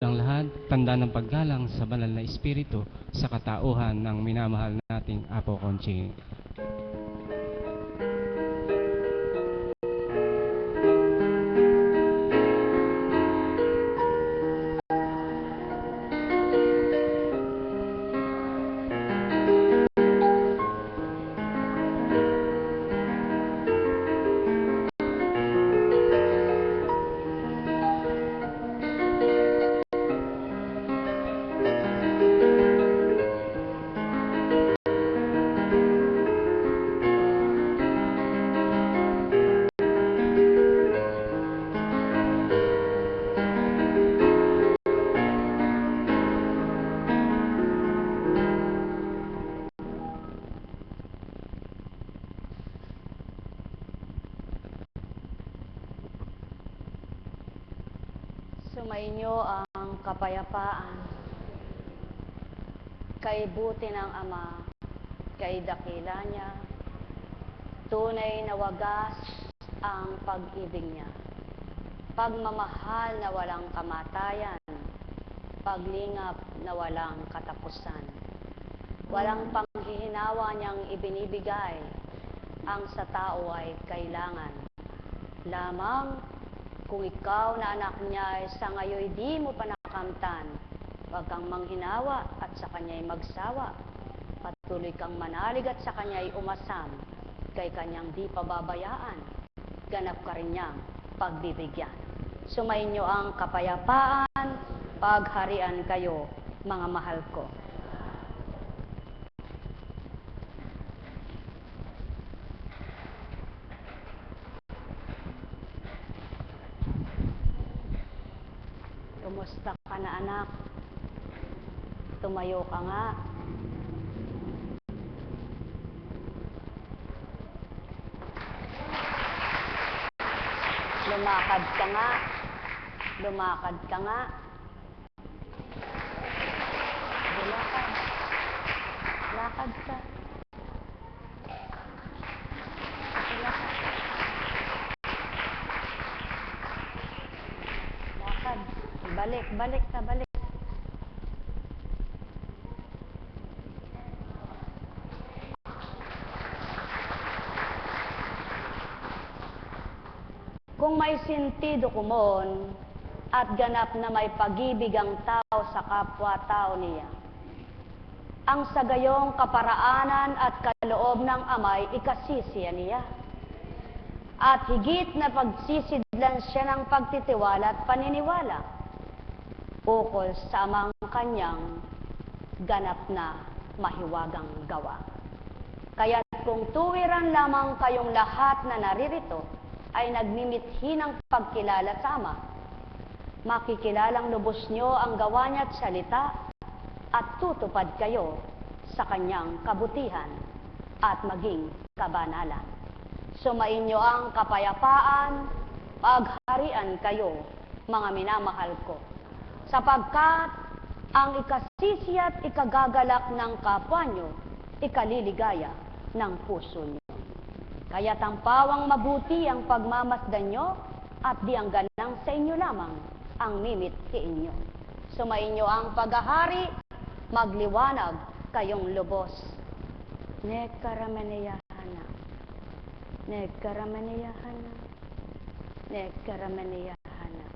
Ang lahat, tanda ng paggalang sa banal na espiritu sa katauhan ng minamahal nating Apo Conching. Sumainyo ang kapayapaan. Kay buti ng Ama, kay dakila niya, tunay na wagas ang pag-ibig niya. Pagmamahal na walang kamatayan, paglingap na walang katapusan. Walang panghihinawa niyang ibinibigay, ang sa tao ay kailangan. Lamang kung ikaw na anak niya ay sa ngayoy di mo pa nakamtan, huwag kang manghinawa at sa kanya'y magsawa. Patuloy kang manalig at sa kanya'y umasam, kay kanyang di pababayaan, ganap ka rin niyang pagbibigyan. Sumainyo ang kapayapaan, pagharian kayo, mga mahal ko. Kumusta ka na, anak? Tumayo ka nga. Lumakad ka nga. Lumakad ka nga. Lumakad. Lakad ka. Lakad. Lakad. Balik, balik ka, balik. Kung may sentido kumon at ganap na may pag-ibig ang tao sa kapwa-tao niya, ang sagayong kaparaanan at kaloob ng Amay ikasisiya niya. At higit na pagsisidlan siya ng pagtitiwala at paniniwala ukol sa amang kanyang ganap na mahiwagang gawa. Kaya't kung tuwiran lamang kayong lahat na naririto ay nagmimithi ng pagkilala sa Ama, makikilalang lubos nyo ang gawa niya at salita at tutupad kayo sa kanyang kabutihan at maging kabanalan. Sumainyo ang kapayapaan, pagharian kayo, mga minamahal ko, sapagkat ang ikasisi at ikagagalak ng kapwa nyo, ikaliligaya ng puso nyo. Kaya tampawang mabuti ang pagmamasdan nyo at di ang ganang sa inyo lamang ang mimithiin nyo. Sumainyo ang paghahari, magliwanag kayong lubos. Nekaramaneyahana, nekaramaneyahana, nekaramaneyahana.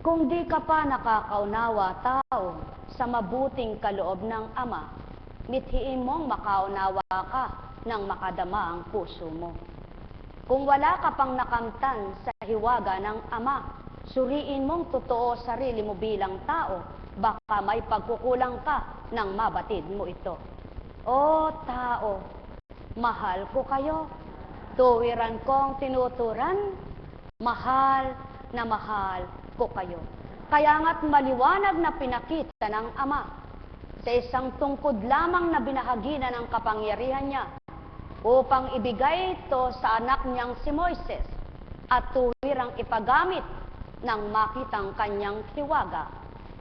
Kung di ka pa nakakaunawa, tao, sa mabuting kaloob ng Ama, mithiin mong makaunawa ka nang makadama ang puso mo. Kung wala ka pang nakamtan sa hiwaga ng Ama, suriin mong totoo sarili mo bilang tao, baka may pagkukulang ka nang mabatid mo ito. O tao, mahal ko kayo, tuwiran kong tinuturan, mahal na mahal ko kayo. Kaya nga't maliwanag na pinakita ng Ama sa isang tungkod lamang na binahagi na ng kapangyarihan niya upang ibigay ito sa anak niyang si Moises at tuwirang ipagamit ng makitang kanyang hiwaga.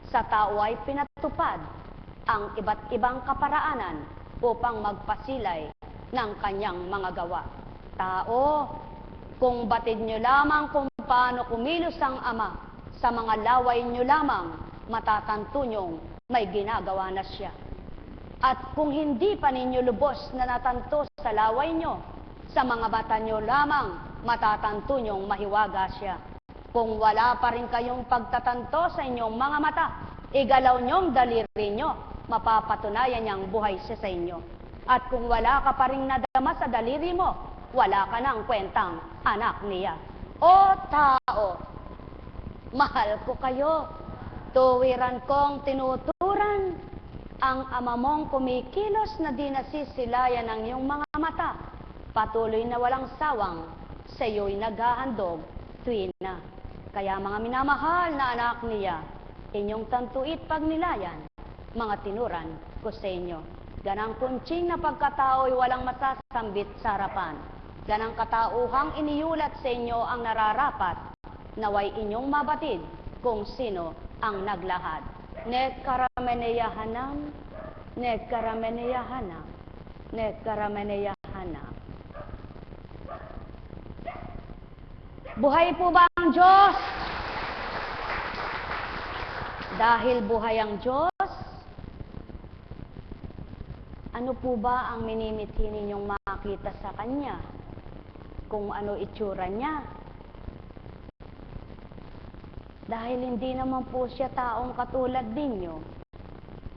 Sa tao ay pinatupad ang iba't ibang kaparaanan upang magpasilay ng kanyang mga gawa. Tao, kung batid nyo lamang kung paano kumilos ang Ama sa mga laway nyo lamang, matatanto nyong may ginagawa na siya. At kung hindi pa ninyo lubos na natanto sa laway nyo, sa mga mata nyo lamang, matatanto nyong mahiwaga siya. Kung wala pa rin kayong pagtatanto sa inyong mga mata, igalaw nyong daliri nyo, mapapatunayan niyang buhay siya sa inyo. At kung wala ka pa rin nadama sa daliri mo, wala ka ng kwentang anak niya. O tao, mahal ko kayo, tuwiran kong tinuturan, ang ama mong kumikilos na di nasisilayan ng iyong mga mata, patuloy na walang sawang sa iyo'y naghahandog tuwina. Kaya mga minamahal na anak niya, inyong tantuit pagnilayan, mga tinuran ko sa inyo. Ganang kuntsing na pagkatao'y walang masasambit sa harapan. Ganang katauhang iniulat sa inyo ang nararapat, naway inyong mabatid kung sino ang naglahad. Nekarameneyahanam, nekarameneyahanam, nekarameneyahanam. Buhay po ba ang Diyos? Dahil buhay ang Diyos, ano po ba ang minimithi ninyong makita sa Kanya? Kung ano itsura Niya? Dahil hindi naman po siya taong katulad ninyo,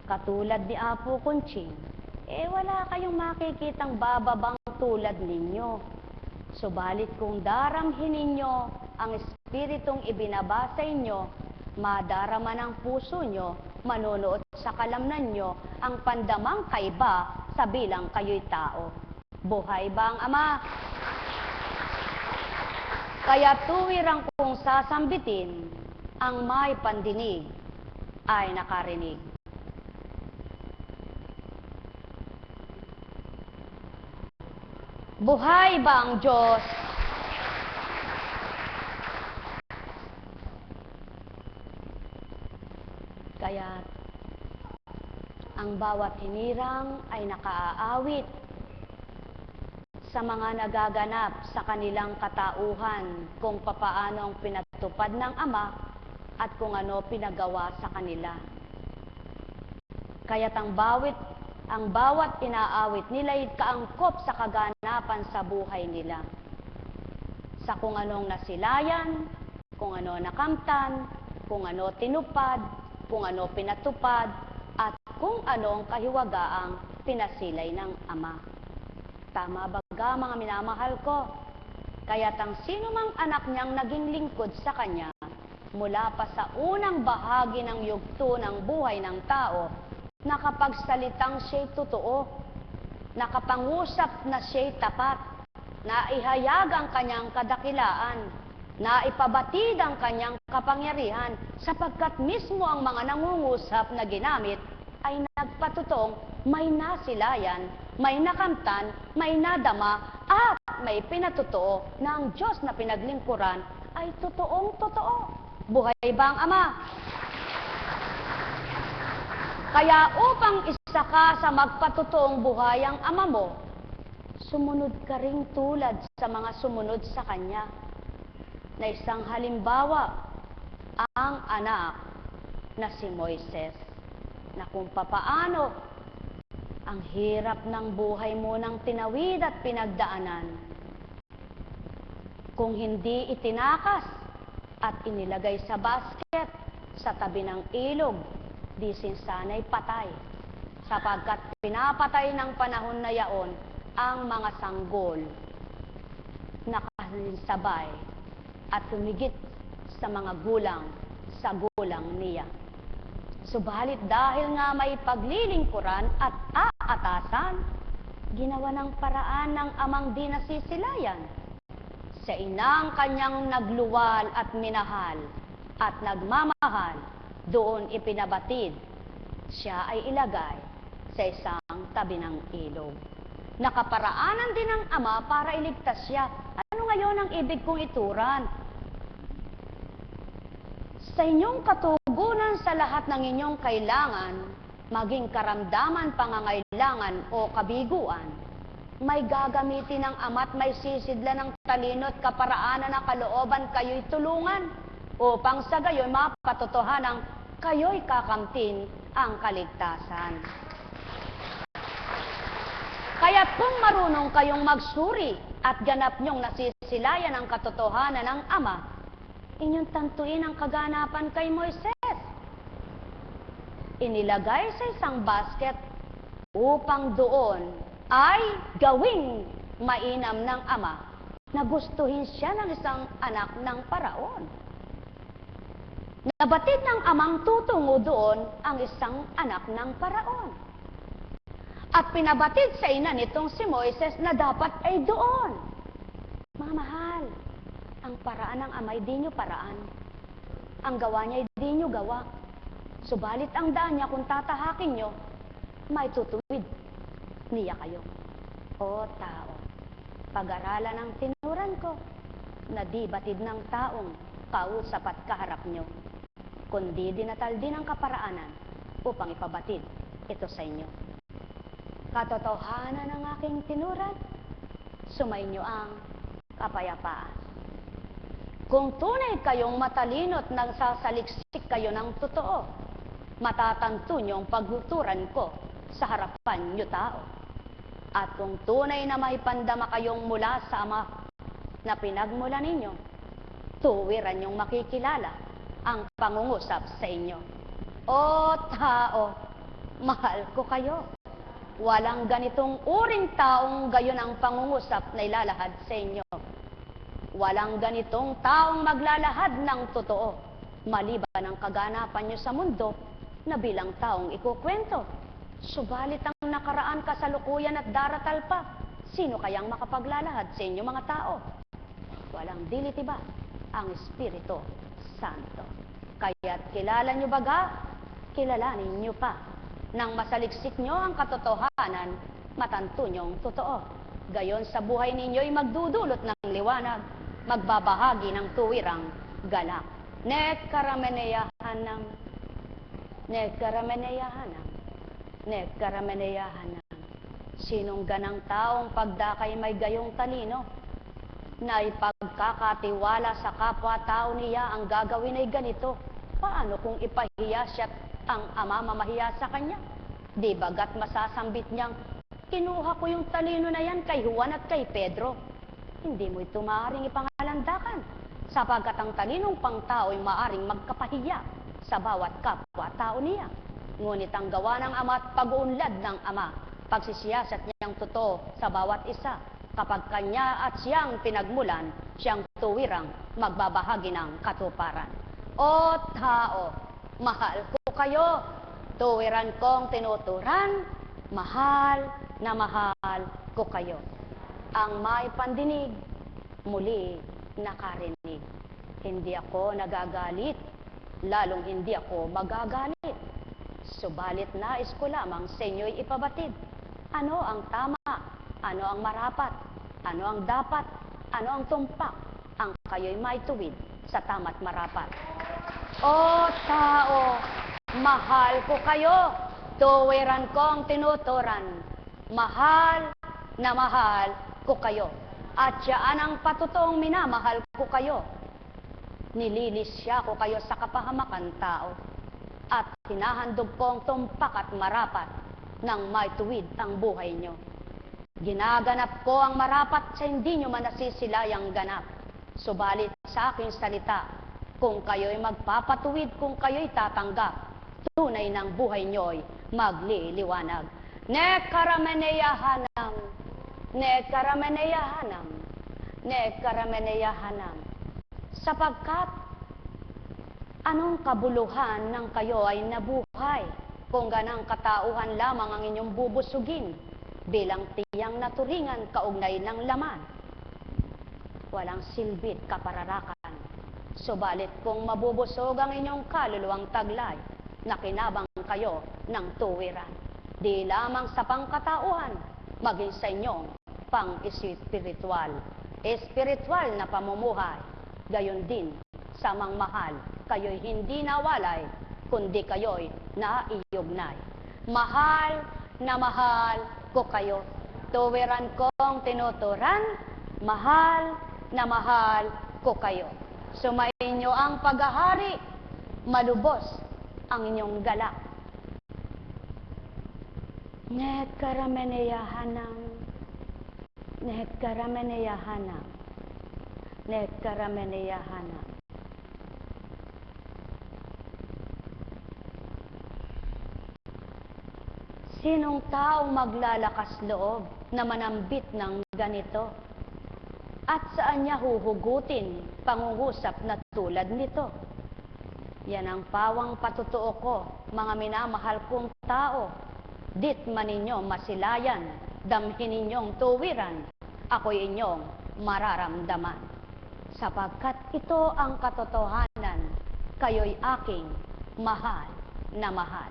katulad ni Apo Kunching, wala kayong makikitang bababang tulad ninyo. Subalit kung daramhin ninyo ang Espiritong ibinaba sa inyo, madarama ng puso nyo, manonood sa kalamnan nyo, ang pandamang kaiba sa bilang kayo'y tao. Buhay ba ang Ama? Kaya tuwirang kung sasambitin, ang may pandinig ay nakarinig. Buhay ba ang Diyos? Kaya ang bawat hinirang ay nakaaawit sa mga nagaganap sa kanilang katauhan kung papaano ang pinatupad ng Ama at kung ano pinagawa sa kanila. Kaya't ang bawat inaawit nila'y kaangkop sa kaganapan sa buhay nila. Sa kung anong nasilayan, kung ano nakamtan, kung ano tinupad, kung ano pinatupad, at kung ano ang kahiwagaang pinasilay ng Ama. Tama baga mga minamahal ko? Kaya't ang sino mang anak niyang naging lingkod sa Kanya, mula pa sa unang bahagi ng yugto ng buhay ng tao, nakapagsalitang siya'y totoo, nakapangusap na siya'y tapat, naihayag ang kanyang kadakilaan, naipabatid ang kanyang kapangyarihan, sapagkat mismo ang mga nangungusap na ginamit ay nagpatutong may nasilayan, may nakamtan, may nadama, at may pinatotoo na ang Diyos na pinaglingkuran ay totoong totoo. Buhay ba ang Ama? Kaya upang isa ka sa magpatotoong buhay ang Ama mo, sumunod ka ring tulad sa mga sumunod sa Kanya. Na isang halimbawa, ang anak na si Moises, na kung papaano ang hirap ng buhay mo ng tinawid at pinagdaanan. Kung hindi itinakas at inilagay sa basket sa tabi ng ilog, di sinsana'y patay, sapagkat pinapatay ng panahon na yaon ang mga sanggol na kalinsabay at tumigit sa mga gulang sa gulang niya. Subalit dahil nga may paglilingkuran at aatasan, ginawa ng paraan ng amang di nasisilayan. Sa inang kanyang nagluwal at minahal at nagmamahal, doon ipinabatid, siya ay ilagay sa isang tabi ng ilog. Nakaparaanan din ng Ama para iligtas siya. Ano ngayon ang ibig kong ituran? Sa inyong katugunan sa lahat ng inyong kailangan, maging karamdaman, pangangailangan o kabiguan, may gagamitin ng Ama at may sisidla ng talino at kaparaanan na kalooban kayo'y tulungan. upang sa gayon mapatotohanang kayo'y kakamtin ang kaligtasan. Kaya't kung marunong kayong magsuri at ganap niyong nasisilayan ang katotohanan ng Ama, inyong tantuin ang kaganapan kay Moises. Inilagay sa isang basket upang doon ay gawing mainam ng Ama na gustuhin siya ng isang anak ng Paraon. Nabatid ng amang tutungo doon ang isang anak ng Paraon. At pinabatid sa ina nitong si Moises na dapat ay doon. Mga mahal, ang paraan ng Ama di nyo paraan. Ang gawa niya di nyo gawa. Subalit ang daan niya kung tatahakin nyo, may tutuwid niya kayo. O tao, pag-aralan ang tinuran ko, na di batid ng taong kausap at kaharap nyo, kundi dinatal din ang kaparaanan upang ipabatid ito sa inyo. Katotohanan ng aking tinuran, sumainyo ang kapayapaan. Kung tunay kayong matalino't nagsasaliksik kayo ng totoo, matatanto nyo ang pagtuturan ko sa harapan nyo tao. At kung tunay na may pandama kayong mula sa Ama na pinagmula ninyo, tuwiran nyong makikilala ang pangungusap sa inyo. O tao, mahal ko kayo. Walang ganitong uring taong gayon ang pangungusap na ilalahad sa inyo. Walang ganitong taong maglalahad ng totoo, maliban ang kaganapan nyo sa mundo na bilang taong ikukwento. Subalit ang nakaraan kasalukuyan at daratal pa, sino kayang makapaglalahad sa inyo mga tao? Walang dilitiba ang Espiritu Santo. Kaya't kilala nyo baga, kilalanin nyo pa. Nang masaliksik nyo ang katotohanan, matanto nyong totoo. Gayon sa buhay ninyo'y magdudulot ng liwanag, magbabahagi ng tuwirang galak. Nekarameneyahanam, nekarameneyahanam, nekarameneyahanam. Sinong ganang taong pagdakay may gayong talino, na ipagkakatiwala sa kapwa-tao niya ang gagawin ay ganito? Paano kung ipahiya siya ang Ama mamahiya sa kanya? Di bagat masasambit niyang, kinuha ko yung talino na yan kay Juan at kay Pedro. Hindi mo ito maaaring ipangalandakan, sapagkat ang talinong pangtao ay maaaring magkapahiya sa bawat kapwa-tao niya. Ngunit ang gawa ng Ama at pag-uunlad ng Ama, pagsisiyasat niyang totoo sa bawat isa, kapag kanya at siyang pinagmulan, siyang tuwirang magbabahagi ng katuparan. O tao, mahal ko kayo, tuwiran kong tinuturan, mahal na mahal ko kayo. Ang may pandinig, muli nakarinig. Hindi ako nagagalit, lalong hindi ako magagalit. Subalit nais ko lamang sa inyo'y ipabatid. Ano ang tama? Ano ang marapat? Ano ang dapat? Ano ang tumpak? Ang kayo'y may tuwid sa tama't marapat. O tao, mahal ko kayo, tuwiran kong tinuturan, mahal na mahal ko kayo. At siyaan ang patutoong minamahal ko kayo. Nililisya ko kayo sa kapahamakan tao, at hinahandog kong tumpak at marapat nang may tuwid ang buhay nyo. Ginaganap ko ang marapat sa hindi nyo manasisilayang ganap. Subalit sa aking salita, kung kayo'y magpapatuwid, kung kayo'y tatanggap, tunay ng buhay nyo'y magliliwanag. Nekarameneyahanam, nekarameneyahanam, nekarameneyahanam. Sapagkat anong kabuluhan ng kayo ay nabuhay kung ganang katauhan lamang ang inyong bubusugin bilang tiyang naturingan kaugnay ng laman? Walang silbit kapararakan. Subalit kung mabubusog ang inyong kaluluwang taglay, nakinabang kayo ng tuwiran, di lamang sa pangkatauhan, maging sa inyong pang-espiritual. Espiritual na pamumuhay, gayon din sa mangmahal, kayo'y hindi nawalay, kundi kayo'y naiugnay. Mahal na mahal ko kayo, tuwiran kong tinuturan, mahal na mahal ko kayo. Sumainyo ang paghahari, malubos ang inyong galak. Net karameneyahanam, net karameneyahanam, net karameneyahanam. Sinong taong maglalakas loob na manambit ng ganito? At saan niya huhugutin pangungusap na tulad nito? Yan ang pawang patutuo ko, mga minamahal kong tao. Dit man ninyo masilayan, damhin ninyong tuwiran, ako'y inyong mararamdaman. Sapagkat ito ang katotohanan, kayo'y aking mahal na mahal.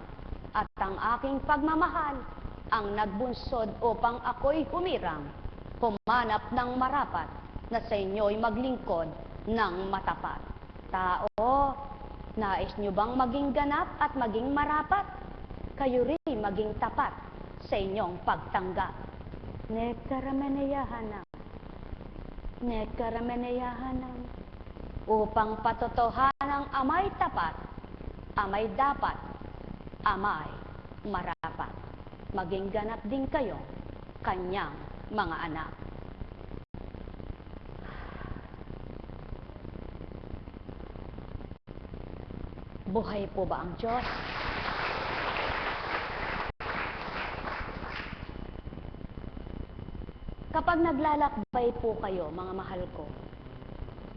At ang aking pagmamahal ang nagbunsod upang ako'y humirang, humanap ng marapat na sa inyo'y maglingkod ng matapat. Tao, nais nyo bang maging ganap at maging marapat? Kayo rin maging tapat sa inyong pagtanggap. Nekarameneyahanam, nekarameneyahanam, upang patotohanang amay tapat, amay dapat, amay marapat. Maging ganap din kayo, kanyang mga anak. Buhay po ba ang Diyos? Kapag naglalakbay po kayo, mga mahal ko,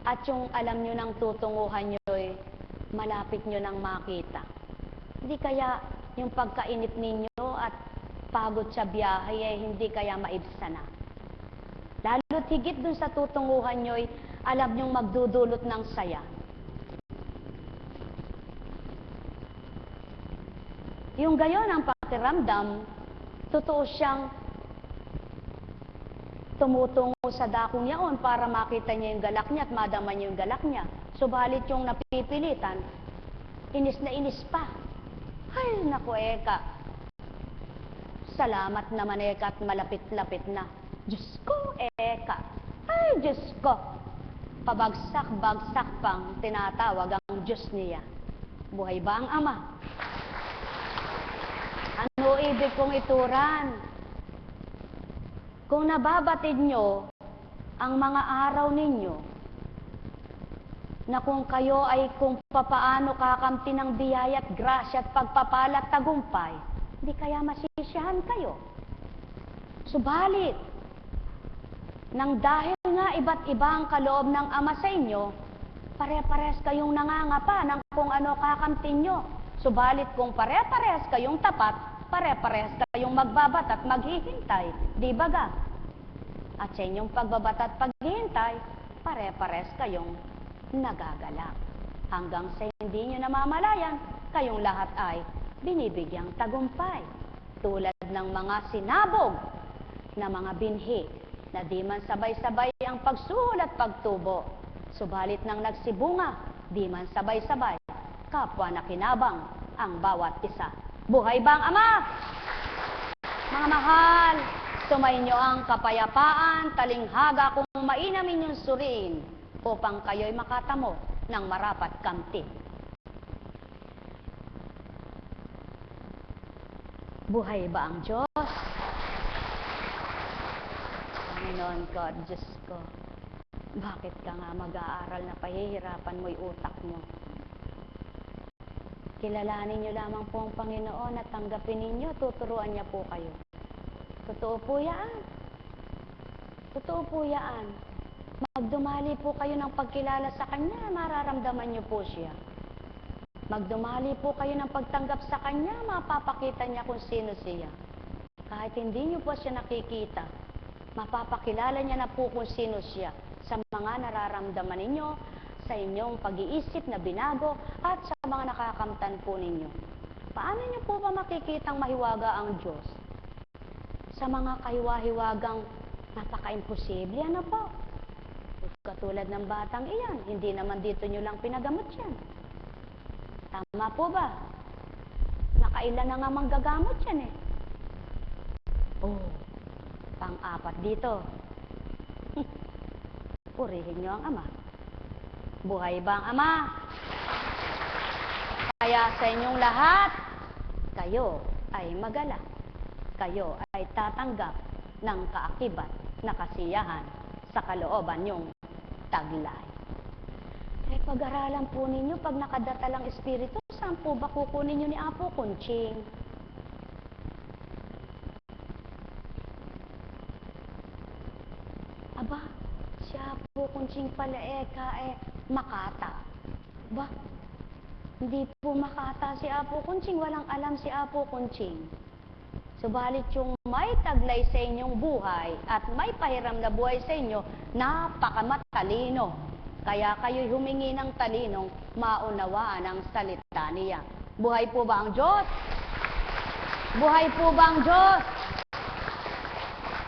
at yung alam nyo ng tutunguhan nyo'y malapit nyo nang makita, hindi kaya yung pagkainip ninyo at pagod sa biyahe hindi kaya maibsan na. Lalo't higit dun sa tutunguhan nyo'y alam nyong magdudulot ng saya. Yung gayon ang pakiramdam, totoo siyang tumutungo sa dakong yaon para makita niya yung galak niya at madama niya yung galak niya. Subalit yung napipilitan, inis na inis pa. Ay, naku, Eka. Salamat naman, Eka, at malapit-lapit na. Diyos ko, Eka. Ay, Diyos ko. Pabagsak-bagsak pang tinatawag ang Diyos niya. Buhay ba ang Ama? Ano ibig kong ituran? Kung nababatid nyo ang mga araw ninyo, na kung kayo ay kung papaano kakamti ng biyaya at grasya at pagpapala at tagumpay, hindi kaya masisiyahan kayo. Subalit, nang dahil nga iba't iba ang kaloob ng Ama sa inyo, pare-pares kayong nangangapa ng kung ano kakamtin nyo. Subalit kung pare-pares kayong tapat, pare-pares kayong magbabat at maghihintay, di ba ga? At sa inyong pagbabat at paghihintay, pare-pares kayong nagagalak. Hanggang sa hindi nyo namamalayan, kayong lahat ay binibigyang tagumpay. Tulad ng mga sinabog na mga binhi, na di man sabay-sabay ang pagsuhol at pagtubo. Subalit nang nagsibunga, di man sabay-sabay, kapwa nakinabang ang bawat isa. Buhay ba ang Ama? Mga mahal, sumainyo ang kapayapaan, talinghaga kung mainam inyong suriin, upang kayo'y makatamo ng marapat kamtin. Buhay ba ang Diyos? Panginoon ko at Diyos ko, bakit ka nga mag-aaral na pahihirapan mo'y utak mo? Kilalanin niyo lamang po ang Panginoon at tanggapin ninyo, tuturuan niya po kayo. Totoo po yan. Totoo po yan. Magdumali po kayo ng pagkilala sa Kanya, mararamdaman niyo po siya. Magdumali po kayo ng pagtanggap sa Kanya, mapapakita niya kung sino siya. Kahit hindi niyo po siya nakikita, mapapakilala niya na po kung sino siya sa mga nararamdaman ninyo, sa inyong pag-iisip na binago, at sa mga nakakamtan po ninyo. Paano niyo po ba makikitang mahiwaga ang Diyos? Sa mga kahiwa-hiwagang napaka-imposible, ano po? Katulad ng batang iyan, hindi naman dito nyo lang pinagamot yan. Tama po ba? Nakailan na nga manggagamot yan eh. Oh, pang-apat dito. Purihin nyo ang Ama. Buhay ba ang Ama? Kaya sa inyong lahat, kayo ay magalak. Kayo ay tatanggap ng kaakibat na kasiyahan sa kalooban niyong taglay. Pag-aralan po ninyo, pag nakadatalang espiritu, saan po ba kukunin nyo ni Apo Kunching? Aba, si Apo Kunching pala Makata. Ba, hindi po Makata si Apo Kunching, walang alam si Apo Kunching. Subalit yung may taglay sa inyong buhay at may pahiram na buhay sa inyo, napakamatalino. Kaya kayo'y humingi ng talinong maunawaan ang salita niya. Buhay po ba ang Diyos? Buhay po ba ang Diyos?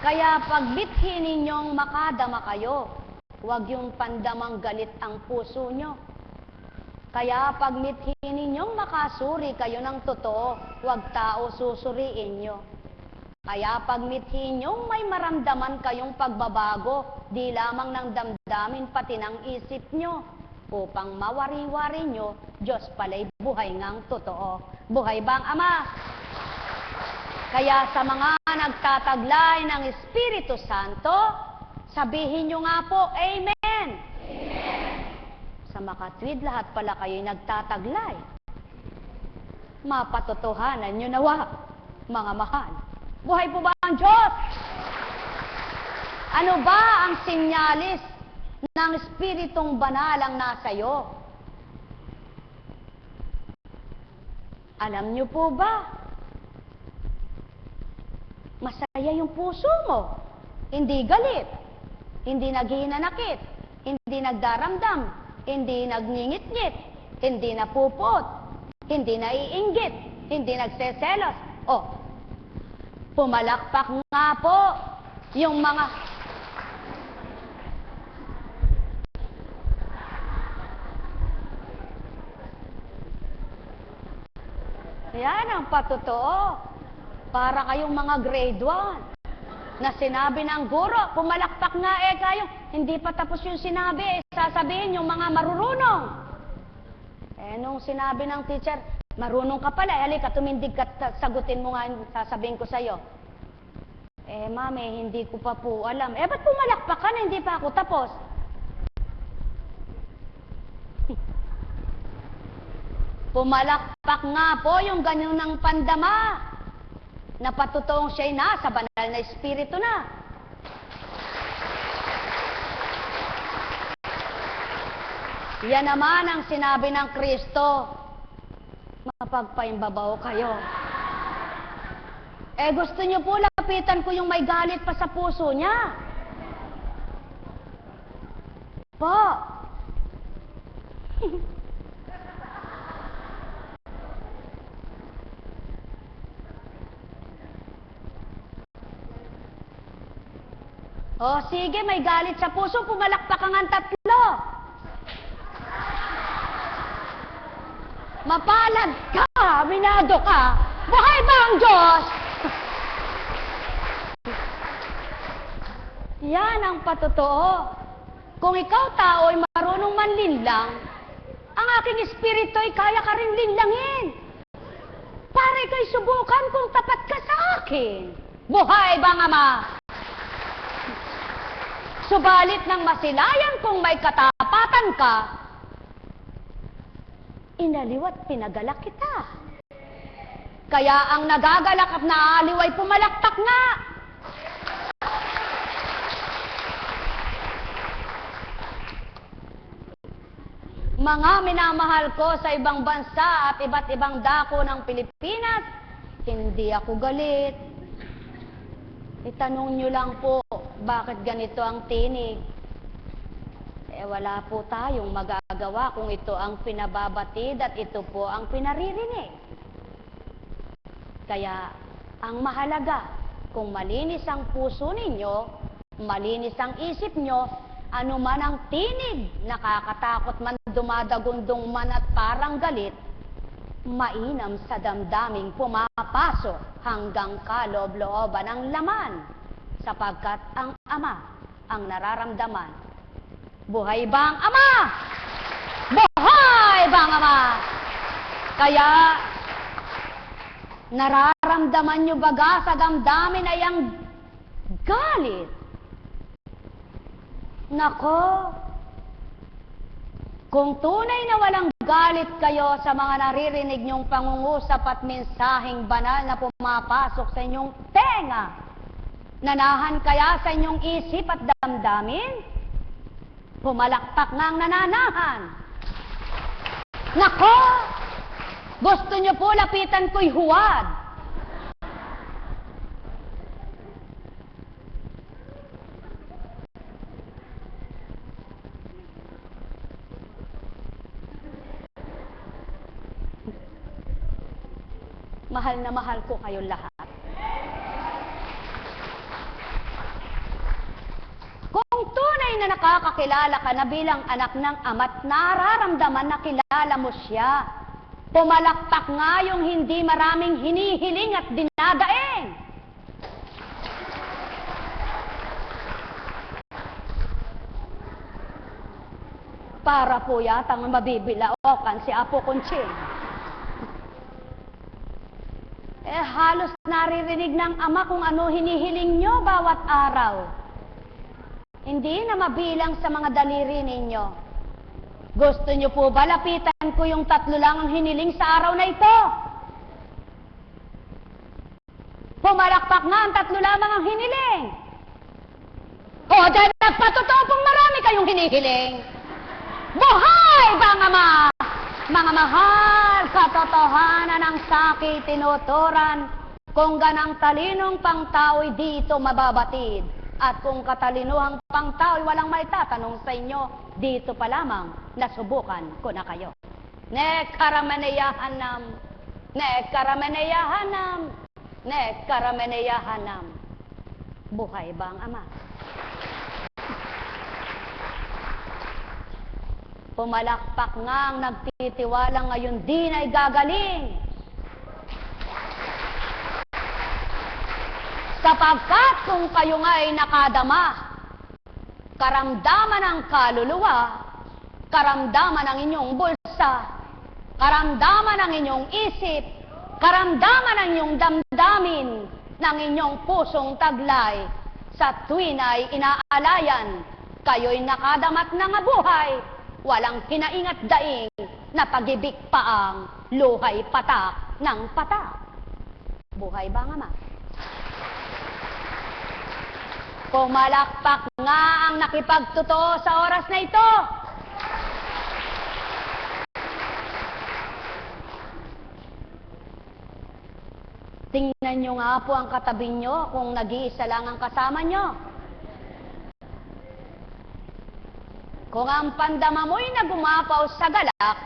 Kaya pagbithi ninyong makadama kayo, huwag yung pandamang galit ang puso nyo. Kaya pagmithi ninyong makasuri kayo ng totoo, huwag tao susuriin nyo. Kaya pagmithi ninyong may maramdaman kayong pagbabago, di lamang ng damdamin pati ng isip nyo, upang mawari-wari nyo, Diyos pala'y buhay ngang totoo. Buhay ba ang Ama? Kaya sa mga nagtataglay ng Espiritu Santo, sabihin nyo nga po, Amen! Amen! Sa makatwid, lahat pala kayo'y nagtataglay. Mapatotohanan nyo nawa, mga mahal. Buhay po ba ang Diyos? Ano ba ang sinyalis ng Espiritong Banal ang nasa iyo? Alam niyo po ba? Masaya yung puso mo. Hindi galit. Hindi naghihinanakit. Hindi nagdaramdam. Hindi nagngingit-ngit. Hindi napupot. Hindi naiinggit. Hindi nagseselos. Oh, pumalakpak nga po yung mga yan ang patotoo. Para kayong mga grade 1 na sinabi ng guro, pumalakpak nga kayo. Hindi pa tapos yung sinabi, sasabihin yung mga marurunong. Nung sinabi ng teacher, marunong ka pala, halika, tumindig ka, sagutin mo nga, sasabihin ko sa'yo. Mami, hindi ko pa po alam. Ba't pumalakpak ka na, hindi pa ako tapos? Pumalakpak nga po yung ganyan ng pandama, na patutoong siya'y nasa banal na espiritu na. Yan naman ang sinabi ng Kristo, mapagpaimbabaw kayo. Gusto niyo po lapitan ko yung may galit pa sa puso niya? Po. Sige, may galit sa puso, pumalakpak ang tatlo. Mapalad ka, minado ka, buhay ba ang Diyos? Yan ang patotoo. Kung ikaw tao ay marunong manlinlang, ang aking espiritu ay kaya ka rin linlangin. Para ikaw'y subukan kung tapat ka sa akin. Buhay ba ang Ama? Subalit ng masilayan kung may katapatan ka, inaliw at pinagalak kita. Kaya ang nagagalak at naaliw ay pumalakpak nga. Mga minamahal ko sa ibang bansa at iba't ibang dako ng Pilipinas, hindi ako galit. Itanong nyo lang po, bakit ganito ang tinig? Wala po tayong magagawa kung ito ang pinababatid at ito po ang pinaririnig. Kaya, ang mahalaga, kung malinis ang puso ninyo, malinis ang isip nyo, ano man ang tinig, nakakatakot man, dumadagundong man at parang galit, mainam sa damdaming pumapasok hanggang kaloob-looban ng laman, sapagkat ang Ama ang nararamdaman. Buhay ba ang Ama? bang Ama? Kaya, nararamdaman nyo baga sa damdamin ay ang galit? Nako, kung tunay na walang galit kayo sa mga naririnig nyong pangungusap at mensaheng banal na pumapasok sa inyong tenga, nanahan kaya sa inyong isip at damdamin? Pumalakpak nga ang nananahan. Nako! Gusto nyo po lapitan ko'y huwad. Mahal na mahal ko kayong lahat. Kung tunay na nakakakilala ka na bilang anak ng ama't nararamdaman na kilala mo siya, pumalakpak nga yung hindi maraming hinihiling at dinadaing. Para po yatang mabibilaukan si Apo Conching. Halos naririnig ng Ama kung ano hinihiling nyo bawat araw. Hindi na mabilang sa mga daliri ninyo. Gusto nyo po ba lapitan ko yung 3 lang ang hiniling sa araw na ito? Pumalakpak nga ang 3 lamang ang hiniling. O, dahil nagpatotoo pong marami kayong hinihiling. Buhay bang Ama? Mga mahal, katotohanan ng sakit tinuturan, kung ganang talinong pangtao'y dito mababatid, at kung katalinuhang pangtao'y walang maitatanong sa inyo, dito pa lamang nasubukan ko na kayo. Nekarameneyahanam, nekarameneyahanam, nekarameneyahanam. Buhay ba ang Ama? Pumalakpak nga ang nagtitiwala ngayon din ay gagaling. Sapagkat kung kayo nga ay nakadama, karamdaman ng kaluluwa, karamdaman ng inyong bulsa, karamdaman ng inyong isip, karamdaman ng inyong damdamin, ng inyong pusong taglay, sa tuwin ay inaalayan, kayo'y nakadamat ng buhay, walang hinaingat daing na pag-ibig pa ang luhay patak ng patak. Buhay ba nga Ama? Pumalakpak nga ang nakipagtotoo sa oras na ito. Tingnan nyo nga po ang katabi nyo kung nag-iisa lang ang kasama nyo. Kung ang pandama mo'y nagumapaw sa galak,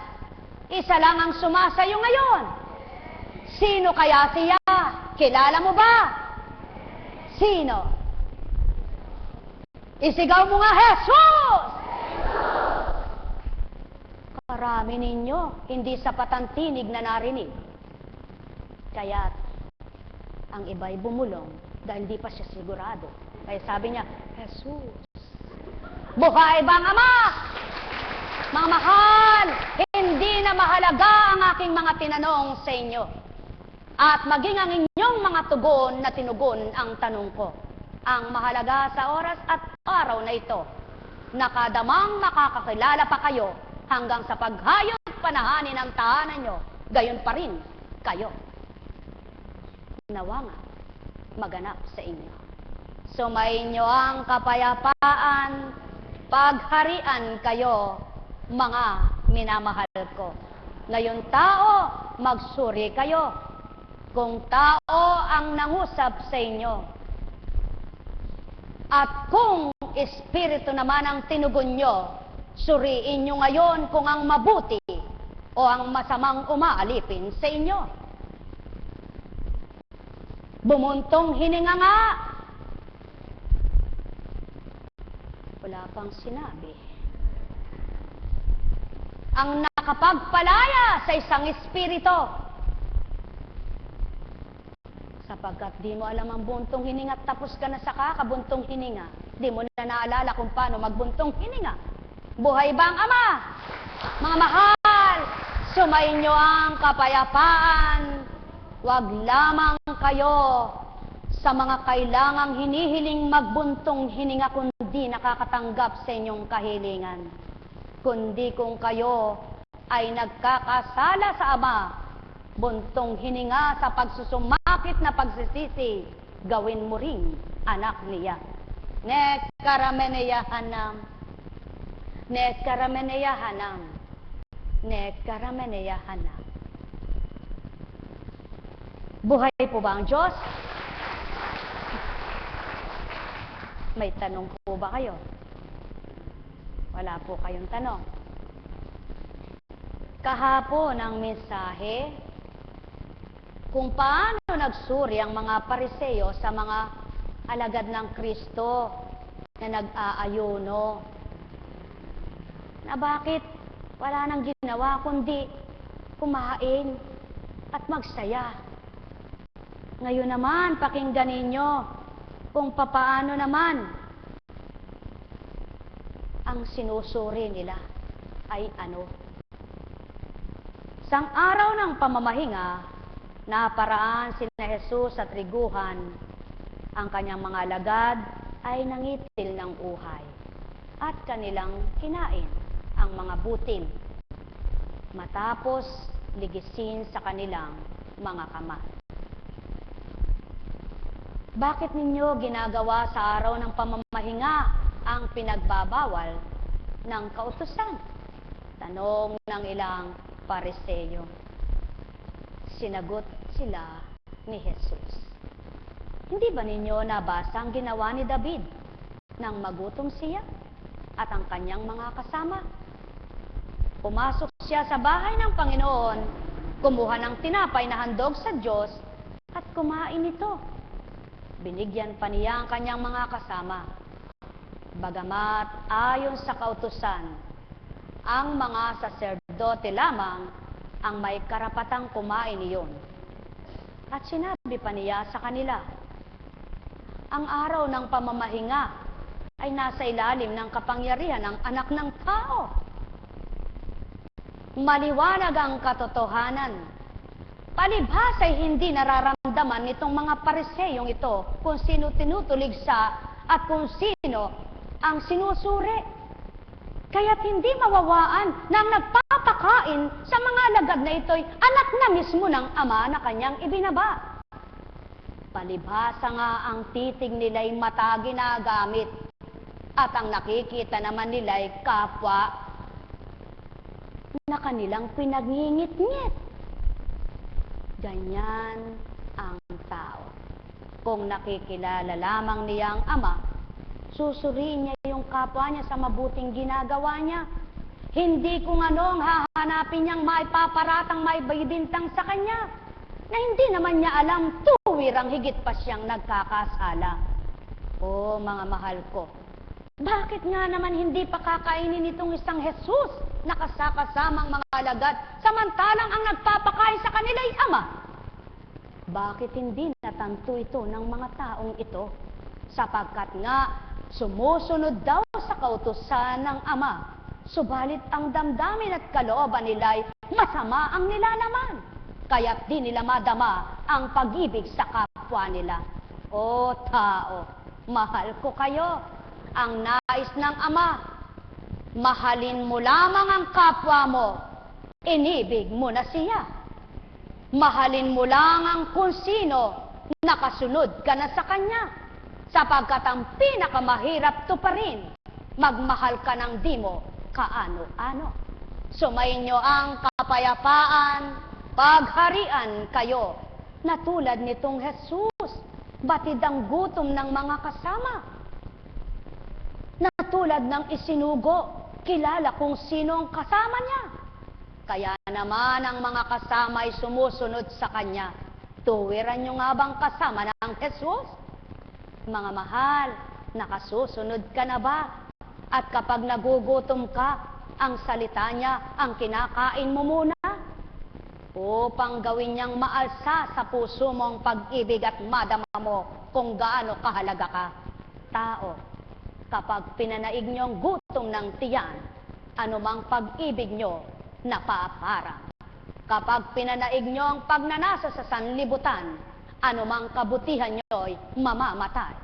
isa lang ang sumasayo ngayon. Sino kaya siya? Kilala mo ba? Sino? Isigaw mo nga, Jesus! Karami ninyo, hindi sapat ang tinig na narinig. Kaya't ang iba'y bumulong dahil di pa siya sigurado. Kaya sabi niya, Jesus! Buhay bang Ama? Mga mahal, hindi na mahalaga ang aking mga tinanong sa inyo. At maging ang inyong mga tugon na tinugon ang tanong ko. Ang mahalaga sa oras at araw na ito, nakadamang makakakilala pa kayo hanggang sa paghayot panahanin ng tahanan nyo, gayon pa rin kayo. Nawa nga, maganap sa inyo. Sumainyo ang kapayapaan, pagharian kayo, mga minamahal ko. Ngayon tao, magsuri kayo. Kung tao ang nangusap sa inyo. At kung espiritu naman ang tinugon nyo, suriin nyo ngayon kung ang mabuti o ang masamang umaalipin sa inyo. Bumuntong hininga nga. Wala pang sinabi. Ang nakapagpalaya sa isang espiritu. Sapagkat di mo alam ang buntong hininga, tapos ka na sa kakabuntong hininga. Di mo na naalala kung paano magbuntong hininga. Buhay ba ang Ama? Mga mahal, Sumainyo ang kapayapaan. Huwag lamang kayo sa mga kailangang hinihiling magbuntong hininga kundi nakakatanggap sa inyong kahilingan. Kundi kung kayo ay nagkakasala sa Ama, buntong hininga sa pagsusumakit na pagsisisi, gawin mo ring anak niya. Nekarameneyahanam, nekarameneyahanam, nekarameneyahanam. Buhay po ba ang Diyos? May tanong po ba kayo? Wala po kayong tanong. Kahapon ang mensahe kung paano nagsuri ang mga Pariseo sa mga alagad ng Kristo na nag-aayuno. Na bakit wala nang ginawa kundi kumain at magsaya. Ngayon naman, pakinggan ninyo kung papaano naman ang sinusuri nila ay ano. Sang araw ng pamamahinga, naparaan sina Jesus sa triguhan. Ang kanyang mga alagad ay nangitil ng uhay at kanilang kinain ang mga butil matapos ligisin sa kanilang mga kamay. Bakit ninyo ginagawa sa araw ng pamamahinga ang pinagbabawal ng kautusan? Tanong ng ilang Pariseo. Sinagot sila ni Jesus. Hindi ba ninyo nabasa ang ginawa ni David nang magutom siya at ang kanyang mga kasama? Pumasok siya sa bahay ng Panginoon, kumuha ng tinapay na handog sa Diyos at kumain ito. Binigyan pa niya ang kanyang mga kasama. Bagamat ayon sa kautusan, ang mga saserdote lamang ang may karapatang kumain iyon. At sinabi pa niya sa kanila, ang araw ng pamamahinga ay nasa ilalim ng kapangyarihan ng Anak ng Tao. Maliwanag ang katotohanan. Palibhas ay hindi nararamdaman nitong mga Pariseyong ito kung sino tinutulig sa at kung sino ang sinusuri. Kaya't hindi mawawaan na ang nagpapakain sa mga alagad na ito'y anak na mismo ng Ama na kanyang ibinaba. Palibhasa nga ang titig nila'y mata ginagamit at ang nakikita naman nila'y kapwa na kanilang pinagngingit-ngit. Ganyan ang tao. Kung nakikilala lamang niya ang Ama, susuriin niya yung kapwa niya sa mabuting ginagawa niya. Hindi kung ano ang hahanapin niyang maipaparatang maibibintang sa kanya, na hindi naman niya alam tuwirang higit pa siyang nagkakasala. O mga mahal ko, bakit nga naman hindi pa kakainin itong isang Jesus na kasakasamang mga alagad, samantalang ang nagpapakain sa kanila ay Ama? Bakit hindi natanto ito ng mga taong ito? Sapagkat nga, sumusunod daw sa kautusan ng Ama, subalit ang damdamin at kalooban nila'y masama ang nilalaman. Kaya't di nila madama ang pag-ibig sa kapwa nila. O tao, mahal ko kayo. Ang nais ng Ama, mahalin mo lamang ang kapwa mo, inibig mo na siya. Mahalin mo lang ang kung sino, nakasunod ka na sa kanya. Sapagkat ang pinakamahirap to pa rin, magmahal ka ng di mo kaano-ano. Sumainyo ang kapayapaan, pagharian kayo, na tulad nitong Jesus, batid ang gutom ng mga kasama. Na tulad ng isinugo, kilala kung sino ang kasama niya. Kaya naman ang mga kasama ay sumusunod sa kanya. Tuwiran niyo nga bang kasama ng Jesus? Mga mahal, nakasusunod ka na ba? At kapag nagugutom ka, ang salita niya ang kinakain mo muna? Upang gawin niyang maalsa sa puso mong pag-ibig at madama mo kung gaano kahalaga ka. Tao, kapag pinanaig niyo ang gutom ng tiyan, anumang pag-ibig niyo napaparang. Kapag pinanaig nyo ang pagnanasa sa sanlibutan, anumang kabutihan nyo'y mamamatay.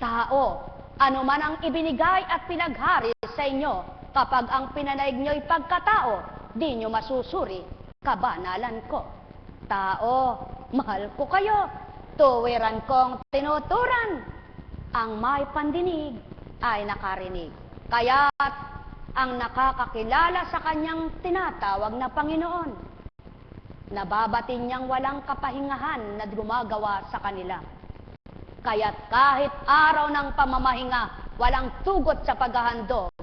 Tao, anuman ang ibinigay at pinaghari sa inyo, kapag ang pinanaig nyo'y pagkatao, di nyo masusuri kabanalan ko. Tao, mahal ko kayo, tuwiran kong tinuturan. Ang may pandinig ay nakarinig. Kaya't ang nakakakilala sa kanyang tinatawag na Panginoon, nababatin niyang walang kapahingahan na gumagawa sa kanila. Kaya't kahit araw ng pamamahinga, walang tugot sa paghahandog,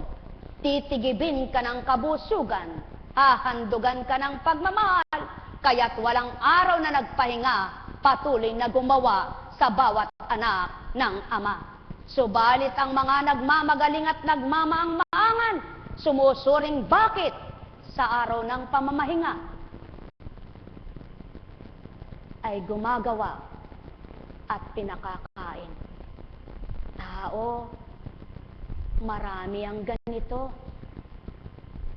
titigibin ka ng kabusugan, hahandugan ka ng pagmamahal, kaya't walang araw na nagpahinga, patuloy na gumawa sa bawat anak ng Ama. Subalit ang mga nagmamagaling at nagmamaang-maangan, sumusuring bakit sa araw ng pamamahinga ay gumagawa at pinakakain. Tao, marami ang ganito.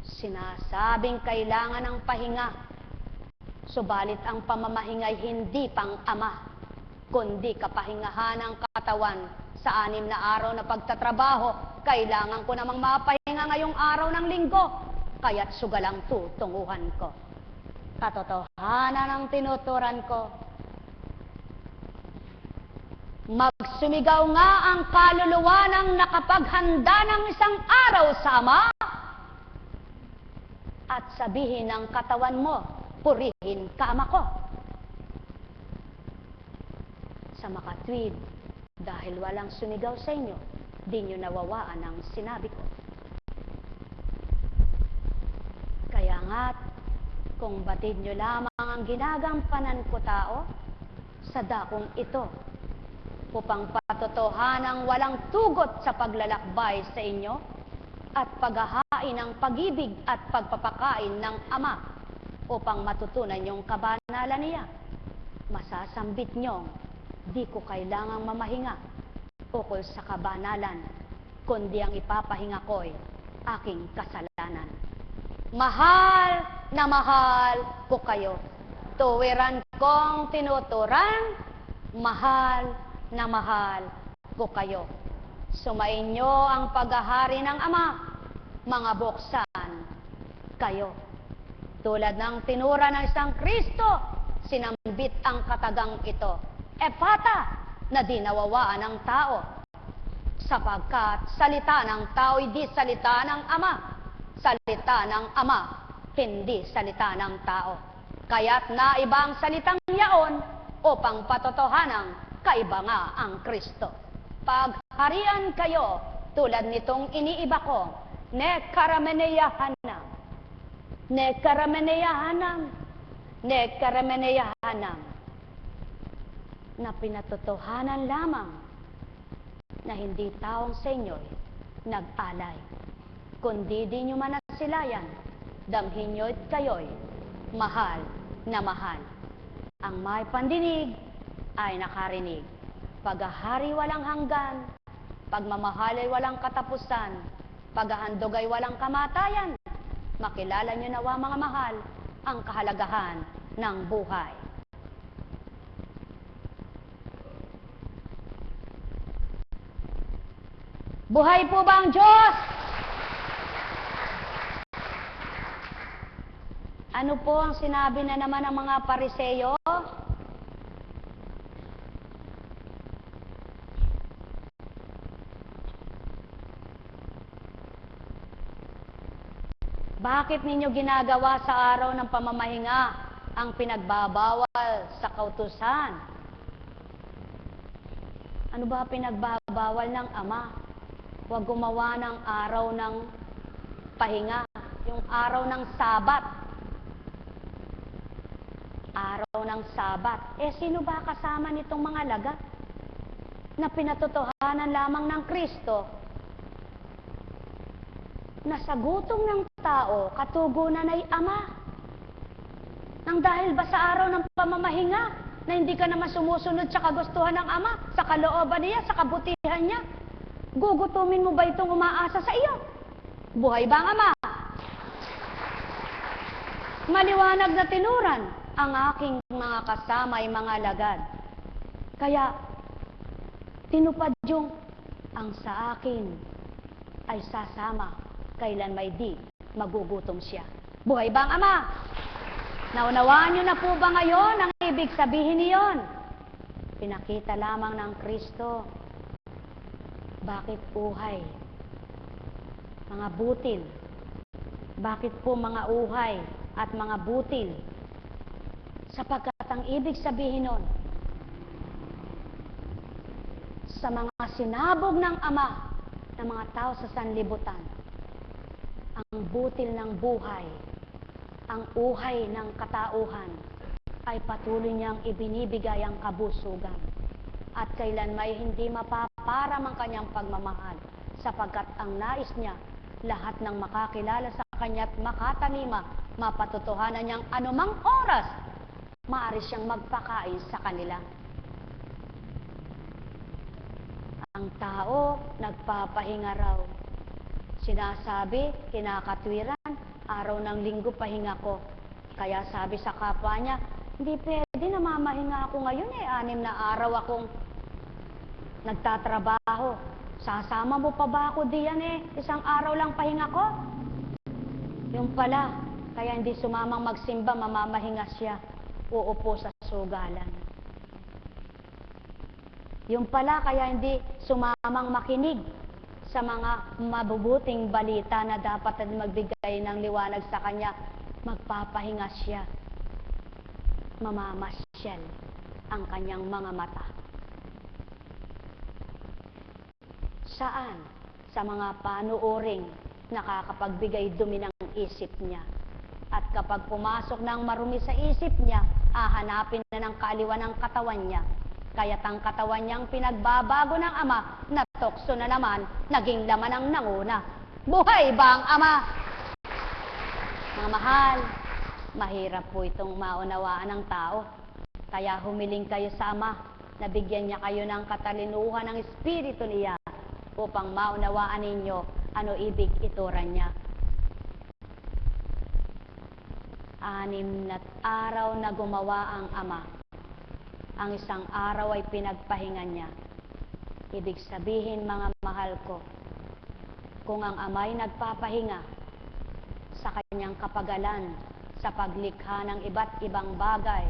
Sinasabing kailangan ng pahinga, subalit ang pamamahingay hindi pang ama, kundi kapahingahan ng katawan. Sa 6 na araw na pagtatrabaho, kailangan ko namang mapahinga ngayong araw ng linggo, kaya't sugalang tutunguhan ko. Katotohanan ang tinuturan ko. Magsumigaw nga ang kaluluwa ng nakapaghanda ng isang araw sa Ama, at sabihin ng katawan mo, purihin ka Ama ko. Sa makatwid, dahil walang sumigaw sa inyo, di nyo nawawaan ang sinabi ko. Kaya nga't, kung batid nyo lamang ang ginagampanan ko tao, sa dakong ito, upang patotohanang walang tugot sa paglalakbay sa inyo, at paghahain ng pag-ibig at pagpapakain ng Ama, upang matutunan yung kabanalan niya. Masasambit nyo, di ko kailangang mamahinga ukol sa kabanalan, kundi ang ipapahinga ko'y aking kasalanan. Mahal na mahal ko kayo, tuwiran kong tinuturan, mahal na mahal ko kayo. Sumainyo ang paghahari ng Ama, mga buksan kayo. Tulad ng tinura ng isang Kristo, sinambit ang katagang ito, Epata, na di nawawaan ng tao, sapagkat salita ng tao hindi salita ng Ama, salita ng Ama, hindi salita ng tao. Kaya't naiba ang salitang yaon upang patotohanang kaiba nga ang Kristo. Pagharian kayo tulad nitong iniiba ko, ne karameneyahanam, ne karameneyahanam, ne karameneyahanam, na pinatotohanan lamang na hindi taong sa inyo'y nag-alay, kundi di nyo manasilayan, damhin nyo't kayo'y mahal na mahal. Ang may pandinig ay nakarinig. Paghahari walang hanggan, pagmamahal ay walang katapusan, paghahandog ay walang kamatayan. Makilala nyo nawa mga mahal ang kahalagahan ng buhay. Buhay po ba ang Diyos? Ano po ang sinabi na naman ng mga Pariseyo? Bakit ninyo ginagawa sa araw ng pamamahinga ang pinagbabawal sa kautusan? Ano ba pinagbabawal ng Ama? Huwag gumawa ng araw ng pahinga, yung araw ng Sabat. Araw ng Sabat. Sino ba kasama nitong mga laga na pinatotohanan lamang ng Kristo na sa gutom ng tao, katugunan ay Ama? Nang dahil ba sa araw ng pamamahinga na hindi ka naman sumusunod sa kagustuhan ng Ama, sa kalooban niya, sa kabutihan niya, gugutumin mo ba itong umaasa sa iyo? Buhay ba ang Ama? maliwanag na tinuran ang aking mga kasama ay mga lagad. Kaya, tinupad yung ang sa akin ay sasama, kailan may di magugutom siya. Buhay ba ang Ama? Naunawaan niyo na po ba ngayon ang ibig sabihin niyon? Pinakita lamang ng Kristo. Bakit uhay? Mga butil. Bakit po mga uhay at mga butil? Sapagkat ang ibig sabihin nun, sa mga sinabog ng Ama ng mga tao sa sanlibutan, ang butil ng buhay, ang uhay ng katauhan, ay patuloy niyang ibinibigay ang kabusugan. At kailanmay hindi mapaparam ang kanyang pagmamahal, sapagkat ang nais niya, lahat ng makakilala sa kanya at makatanima, mapatutuhanan niyang anumang oras, maaari siyang magpakain sa kanila. Ang tao, nagpapahinga raw. Sinasabi, kinakatwiran, araw ng linggo pahinga ko. Kaya sabi sa kapwa niya, hindi pwede, namamahinga ako ngayon 6 na araw akong nagtatrabaho. Sasama mo pa ba ako diyan 1 araw lang pahinga ko? Yung pala, kaya hindi sumamang magsimba, mamamahinga siya. Uupo sa sugalan. Yung pala, kaya hindi sumamang makinig sa mga mabubuting balita na dapat magbigay ng liwanag sa kanya, magpapahinga siya. Mamamasyal ang kanyang mga mata. Saan? Sa mga panuoring nakakapagbigay dumi ng isip niya. At kapag pumasok ng marumi sa isip niya, hahanapin na ng kaaliwan ng katawan niya. Kaya't ang katawan niyang pinagbabago ng Ama, na tukso na naman, naging laman ng nanguna. Buhay ba ang Ama? Mga mahal, mahirap po itong maunawaan ng tao. Kaya humiling kayo sa Ama, na bigyan niya kayo ng katalinuhan ng Espiritu niya, upang maunawaan ninyo ano ibig ituran niya. 6 na araw na gumawa ang Ama. Ang 1 araw ay pinagpahinga niya. Ibig sabihin, mga mahal ko, kung ang Ama'y nagpapahinga sa kanyang kapagalan, sa paglikha ng iba't ibang bagay,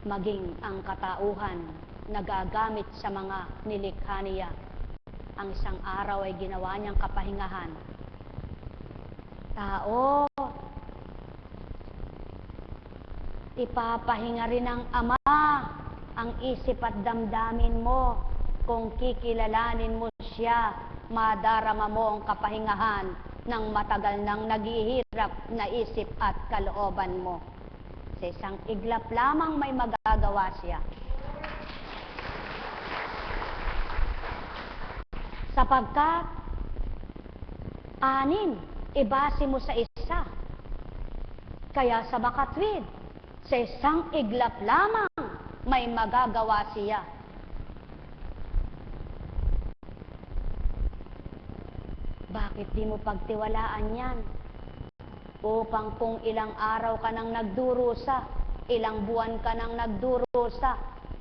maging ang katauhan nagagamit sa mga nilikha niya, ang 1 araw ay ginawa niyang kapahingahan. Tao, ipapahinga rin ng Ama ang isip at damdamin mo. Kung kikilalanin mo siya, madarama mo ang kapahingahan ng matagal nang naghihirap na isip at kalooban mo. Sa 1 iglap lamang may magagawa siya. Sapagkat 6, ibase mo sa 1. Kaya sa makatwid, sa 1 iglap lamang may magagawa siya. Bakit di mo pagtiwalaan yan? Upang kung ilang araw ka nang nagdurusa, ilang buwan ka nang nagdurusa,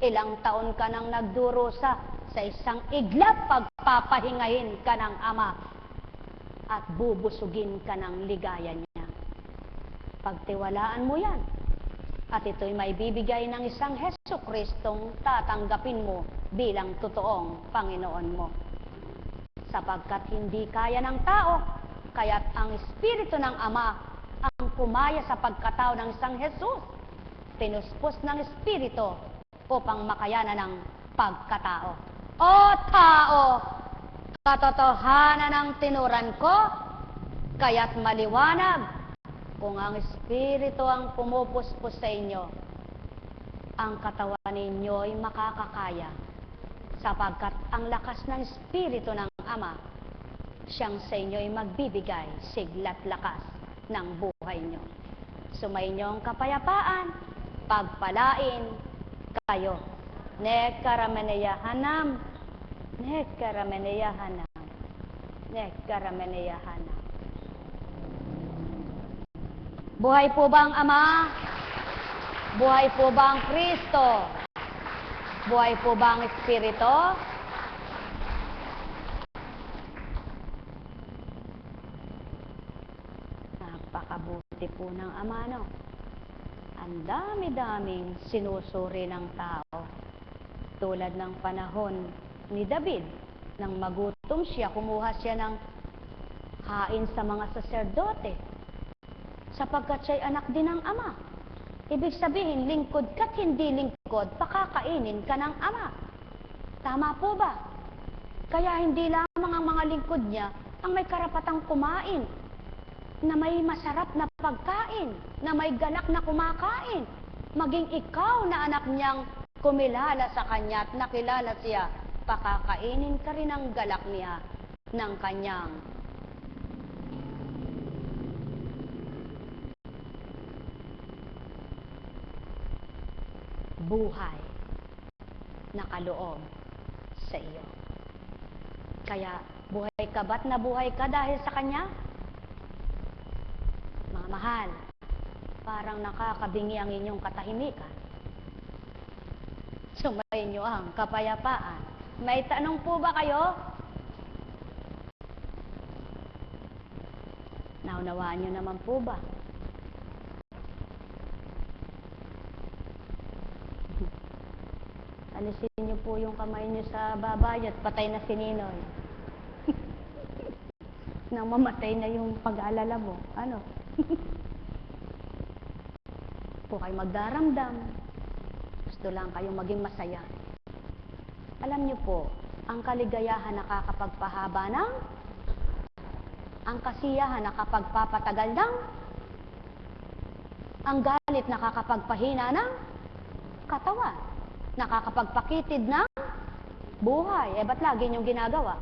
ilang taon ka nang nagdurusa, sa 1 iglap pagpapahingahin ka ng Ama at bubusugin ka ng ligaya niya. Pagtiwalaan mo yan. At ito'y may bibigay ng isang Hesukristong tatanggapin mo bilang totoong Panginoon mo. Sapagkat hindi kaya ng tao, kaya't ang Espiritu ng Ama ang pumaya sa pagkatao ng isang Jesus. Pinuspos ng Espiritu upang makayanan ng pagkatao. O tao, katotohanan ng tinuran ko, kaya't maliwanag. Kung ang Espiritu ang pumupuspos sa inyo, ang katawan ninyo ay makakakaya, sapagkat ang lakas ng Espiritu ng Ama, siyang sa inyo ay magbibigay sigla't lakas ng buhay nyo. Sumainyo ang kapayapaan, pagpalain kayo. Nekarameneyahanam, nekarameneyahanam, nekarameneyahanam. Buhay po ba ang Ama? Buhay po ba ang Kristo? Buhay po ba ang Espiritu? Napakabuti po ng Ama, no? Ang dami-daming sinusuri ng tao. Tulad ng panahon ni David, nang magutom siya, kumuha siya ng hain sa mga saserdote, sapagkat siya'y anak din ng Ama. Ibig sabihin, lingkod ka't hindi lingkod, pakakainin ka ng Ama. Tama po ba? Kaya hindi lamang ang mga lingkod niya ang may karapatang kumain, na may masarap na pagkain, na may galak na kumakain. Maging ikaw na anak niyang kumilala sa kanya at nakilala siya, pakakainin ka rin ang galak niya ng kanyang buhay na kaloob sa iyo. Kaya buhay ka ba't nabuhay ka dahil sa kanya? Mga mahal, parang nakakabingi ang inyong katahimikan. Sumayin niyo ang kapayapaan. May tanong po ba kayo? Naunawaan niyo naman po ba? Alisin niyo po yung kamay niyo sa babae at patay na si Ninoy. Nang mamatay na yung pag-aalala mo. Ano? Po kayo magdaramdam. Gusto lang kayong maging masaya. Alam niyo po, ang kaligayahan nakakapagpahaba ng, ang kasiyahan nakapagpapatagal ng, ang galit nakakapagpahina ng katawan, nakakapagpakitid ng buhay. Eh, ba't lagi niyong ginagawa?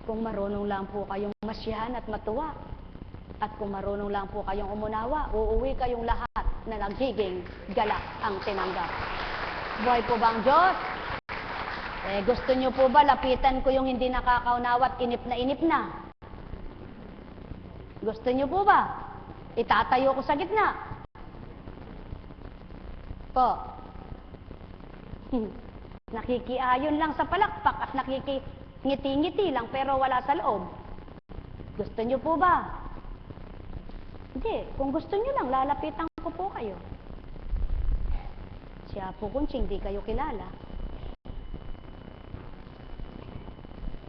Kung marunong lang po kayong masyahan at matuwa, at kung marunong lang po kayong umunawa, uuwi kayong lahat na nagiging galak ang tinanggap. Buhay po ba ang Diyos? Eh, gusto niyo po ba lapitan ko yung hindi nakakaunawa at inip na? Gusto niyo po ba? Itatayo ko sa gitna. Po. Nakikiayon lang sa palakpak at ngiti-ngiti lang pero wala sa loob. Gusto niyo po ba? Hindi. Kung gusto niyo lang, lalapitan ko po kayo. Siya po kung hindi kayo kilala.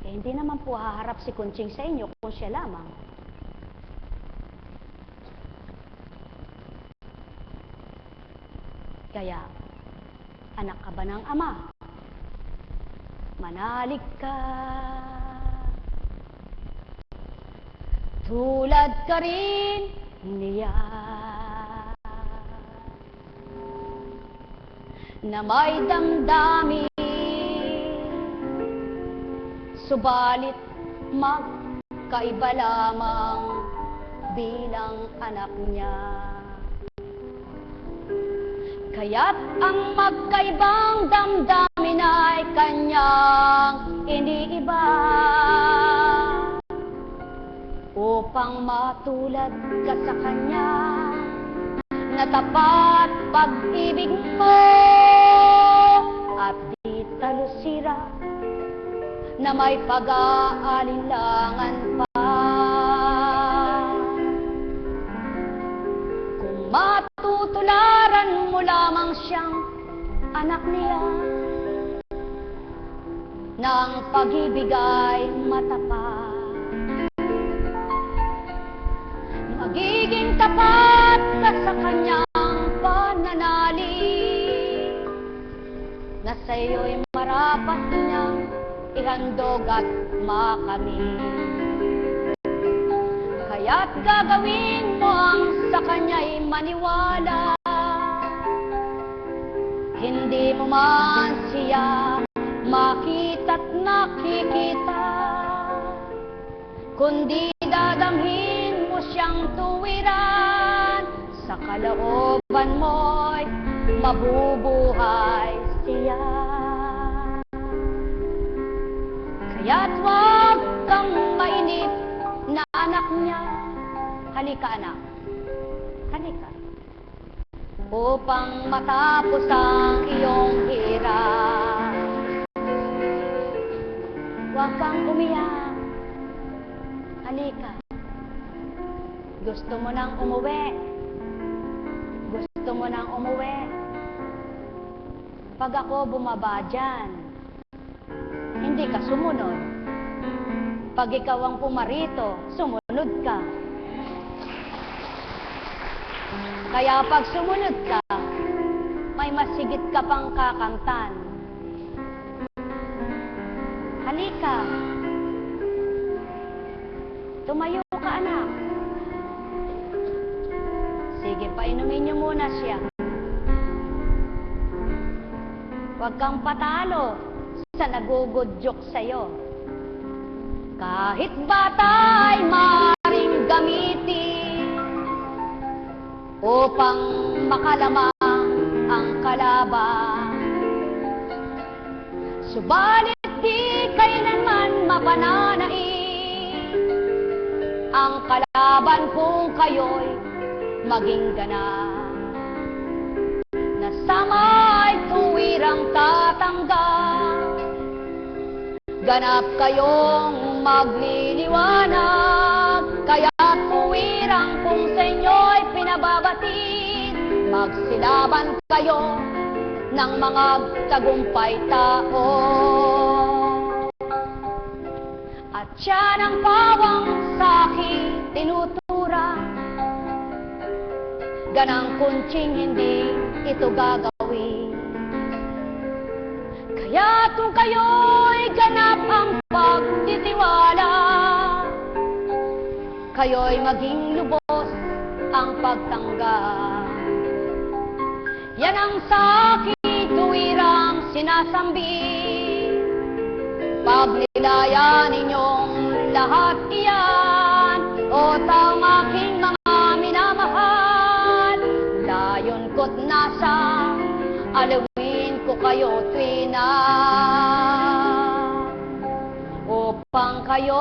Eh, hindi naman po haharap si Kunching sa inyo kung siya lamang. Kaya, anak ka ba ng Ama? Manalig ka. Tulad ka rin niya. Na may damdamin. Subalit magkaiba lamang bilang anak niya. Kaya't ang magkaibang damdamin ay kanyang iniiba, upang matulad ka sa kanya, na tapat pag-ibig mo at di talusira, na may pag-aalinlangan pa. Kung matutularan mo lamang siyang anak niya, ng pag-ibig ay matapat, magiging tapat ka sa kanyang pananalig, na sa iyo'y marapat niyang ihandog at makamit. Kaya't gagawin mo ang sa kanya'y maniwala, hindi mo man siya makita't nakikita, kundi dadamhin mo siyang tuwiran, sa kalooban mo'y mabubuhay siya. Kaya't wag kang mainip na anak niya. Halika anak, halika. Upang matapos ang iyong hirap. Huwag kang umiyak. Halika. Gusto mo nang umuwi. Gusto mo nang umuwi. Pag ako bumaba dyan, hindi ka sumunod. Pag ikaw ang pumarito, sumunod ka. Kaya pag sumunod ka, may masigit ka pang kakantan. Halika. Tumayo ka, anak. Sige, painumin niyo muna siya. Huwag kang patalo sa nagugudyok sa'yo. Kahit bata'y maring gamitin upang makalamang ang kalaban. Subalit di kailanman mapananain ang kalaban kung kayo'y maging ganap. Nasama'y tuwirang tatanggap, ganap kayong magliliwanag. Kaya tuwirang kung sa inyo'y pinababatid, magsilaban kayo ng mga tagumpay tao. At siya ng pawang sa'kin tinutura, ganang kunching hindi ito gagawin. Kaya kung kayo'y ganap ang pagtitiwala, kayo'y maging lubos ang pagtanggap. Yan ang sa'kin tuwirang sinasambi. Pagnilaya ninyong lahat iyan, o taong aking mga minamahal. Layon ko't nasa alawin ko kayo tuwina, upang kayo'y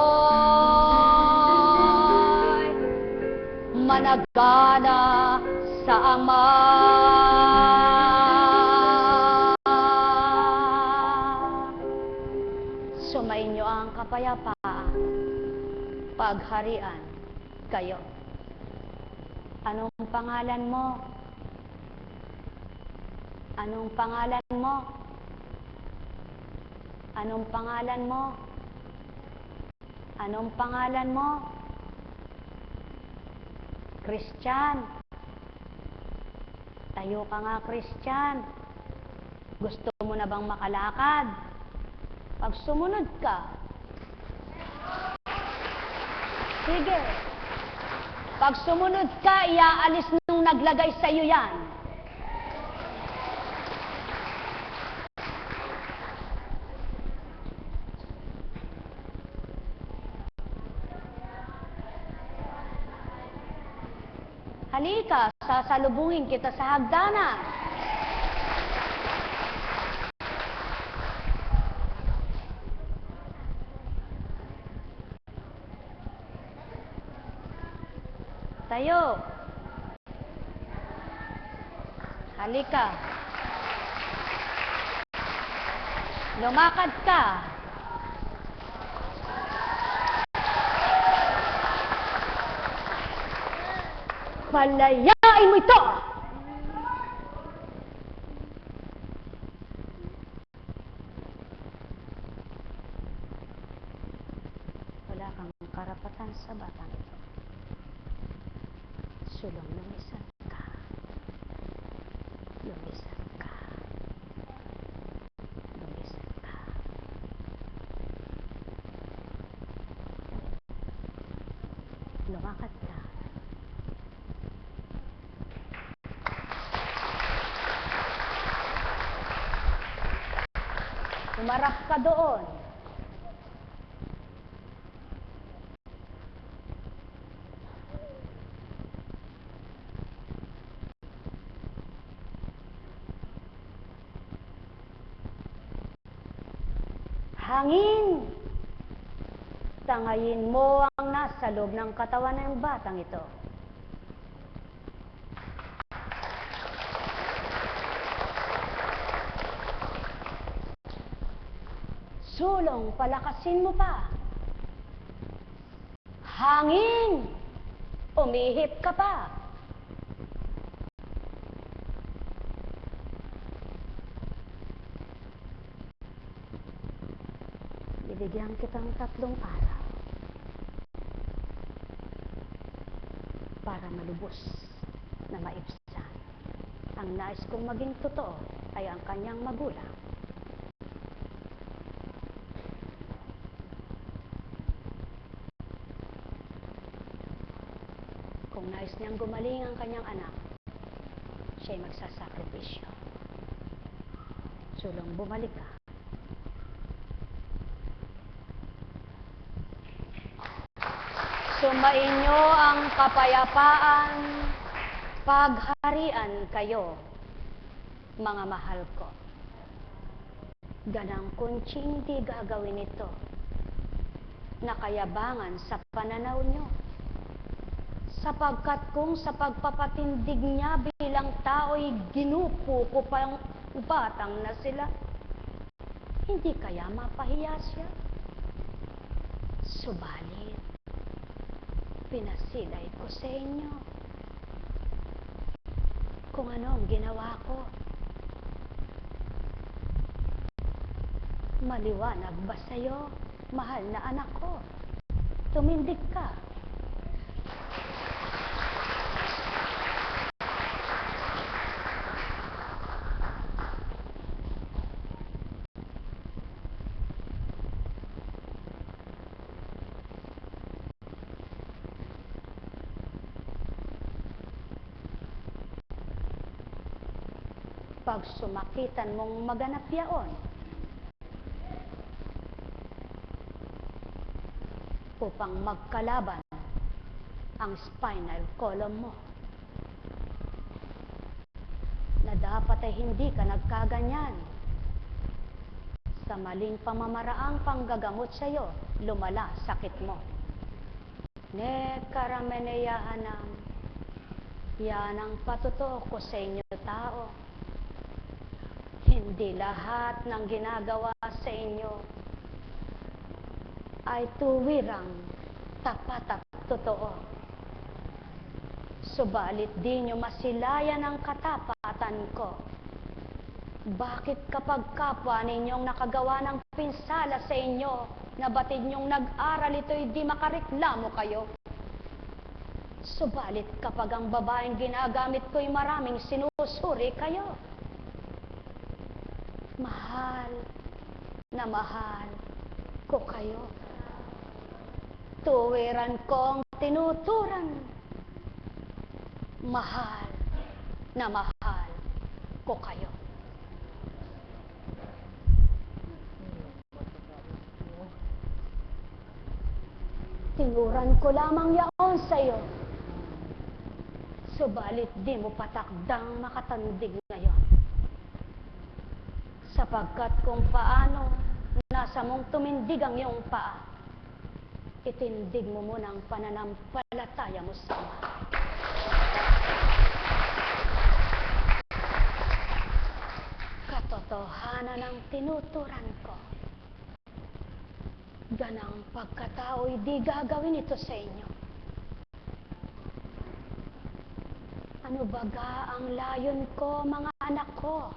managana sa Ama. Sumainyo ang kapayapaan, pagharian kayo. Anong pangalan mo? Anong pangalan mo? Anong pangalan mo? Anong pangalan mo? Christian. Tayo ka nga, Christian. Gusto mo na bang makalakad? Pag sumunod ka, sige. Pag sumunod ka, iaalis nung naglagay sa'yo yan. Halika, sasalubungin kita sa hagdanan. Tayo. Halika. Lumakad ka. Palayain mo ito! Wala kang karapatan sa batang ito. Sulong lumisan ka. Lumisan ka. Lumisan ka. Lumakad ka. Umarap ka doon. hangin. Tangayin mo ang nasa loob ng katawan ng batang ito. Sulong, palakasin mo pa. Hangin! Umihip ka pa. Bibigyan kitang 3 araw para malubos na maibsan. Ang nais kong maging totoo ay ang kanyang magulang. Kung nais niyang gumaling ang kanyang anak, siya'y magsasakripisyo. Sulong, bumalik ka. Sumainyo ang kapayapaan, pagharian kayo, mga mahal ko. Ganang kuntsing di gagawin ito, nakayabangan sa pananaw nyo. Sapagkat kung sa pagpapatindig niya bilang tao'y ginupo ko pang batang na sila, hindi kaya mapahiya siya? Subalit, pinasilay ko sa inyo kung ano ang ginawa ko. Maliwanag ba sa'yo, mahal na anak ko? Tumindig ka. Pag sumakitan mong maganap yaon, upang magkalaban ang spinal column mo, na dapat ay hindi ka nagkaganyan. Sa maling pamamaraang panggagamot sa iyo, lumala sakit mo. Ne karameneyahanam, yan ang patuto ko sa inyo tao. Hindi lahat ng ginagawa sa inyo ay tuwirang tapat at totoo. Subalit di nyo masilayan ang katapatan ko. Bakit kapag kapwa ninyong nakagawa ng pinsala sa inyo, na batid nyong nag-aral ito'y di makareklamo kayo? Subalit kapag ang babaeng ginagamit ko'y maraming sinusuri kayo. Mahal na mahal ko kayo. Tuwiran kong tinuturan. Mahal na mahal ko kayo. Tinuran ko lamang yaon sa iyo. Subalit di mo patakdang makatandig ngayon. Sapagkat kung paano nasa mong tumindig ang iyong paa, itindig mo muna ang pananampalataya mo sa Ama. Katotohanan ang tinuturan ko. Ganang pagkatao'y di gagawin ito sa inyo. Ano baga ang layon ko, mga anak ko?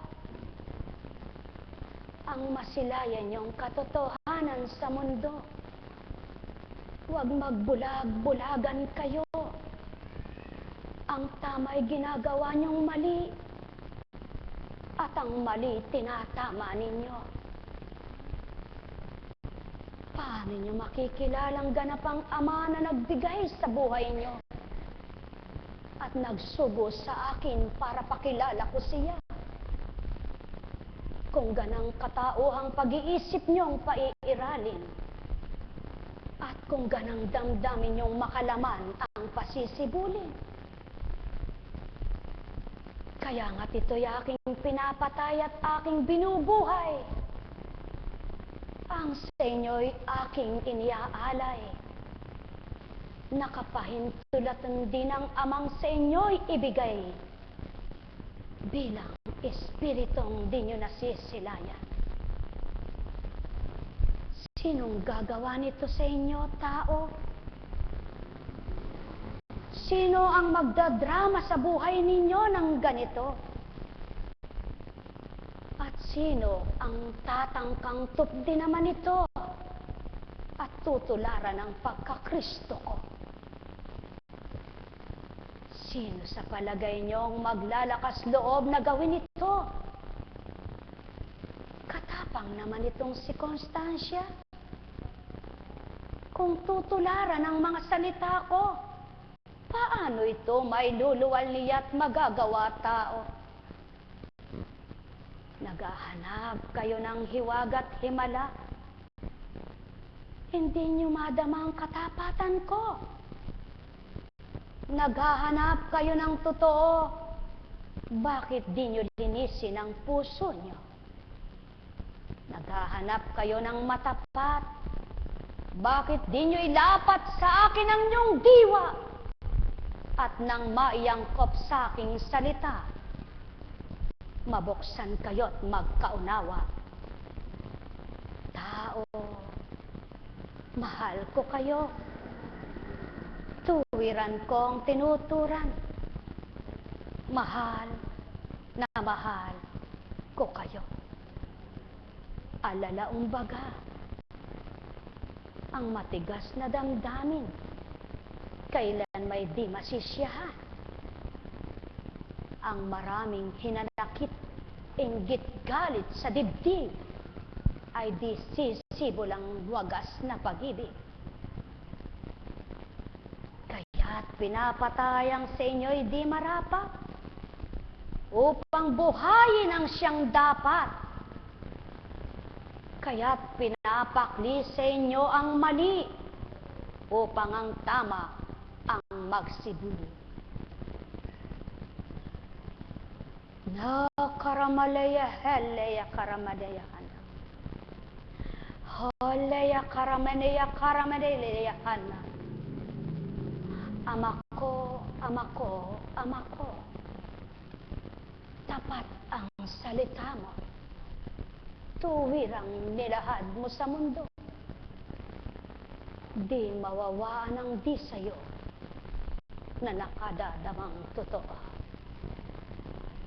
Ang masilayan niyong katotohanan sa mundo. Huwag magbulag-bulagan kayo. Ang tama'y ginagawa niyong mali. At ang mali tinatama ninyo. Paano niyo makikilalang ganapang Ama na nagbigay sa buhay niyo at nagsugo sa akin para pakilala ko siya? Kung ganang katauhang pag-iisip niyong paiiralin, at kung ganang damdamin niyong makalaman ang pasisibulin. Kaya nga't ito'y aking pinapatay at aking binubuhay. ang sa inyo'y aking iniaalay. Nakapahintulatan din ang amang sa inyo'y ibigay bilang espiritong di nyo nasisilayan. Sinong gagawa nito sa inyo, tao? Sino ang magdadrama sa buhay ninyo ng ganito? At sino ang tatangkang tupdi naman ito at tutularan ng pagkakristo ko? Sino sa palagay niyong maglalakas loob na gawin ito? Katapang naman itong si Constancia. Kung tutularan ang mga salita ko, paano ito mailuluwal niya at magagawa tao? Naghahanap kayo ng hiwag at himala. Hindi niyo madama ang katapatan ko. Naghahanap kayo ng totoo. Bakit di niyo linisin ang puso niyo? Naghahanap kayo ng matapat. Bakit di niyo ilapat sa akin ang inyong diwa? At nang maiangkop sa aking salita, mabuksan kayo't magkaunawa. Tao, mahal ko kayo. Tuwiran kong tinuturan. Mahal na mahal ko kayo. Alalaong baga, ang matigas na damdamin, kailan may di masisiyahan. Ang maraming hinanakit, inggit galit sa dibdib, ay di sisibulang wagas na pag-ibig. Kaya't pinapatayang sa inyo'y di marapat, upang buhayin ang siyang dapat. Kaya't pinapakli sa inyo ang mali, upang ang tama ang magsibuli. Na karamalaya helaya karamadayahana. Holaya karamanaya karamadayahana. Ama ko, ama ko, ama ko. Tapat ang salita mo. Tuwirang nilahad mo sa mundo. Di mawawaan ang di sa'yo na nakadadamang totoo.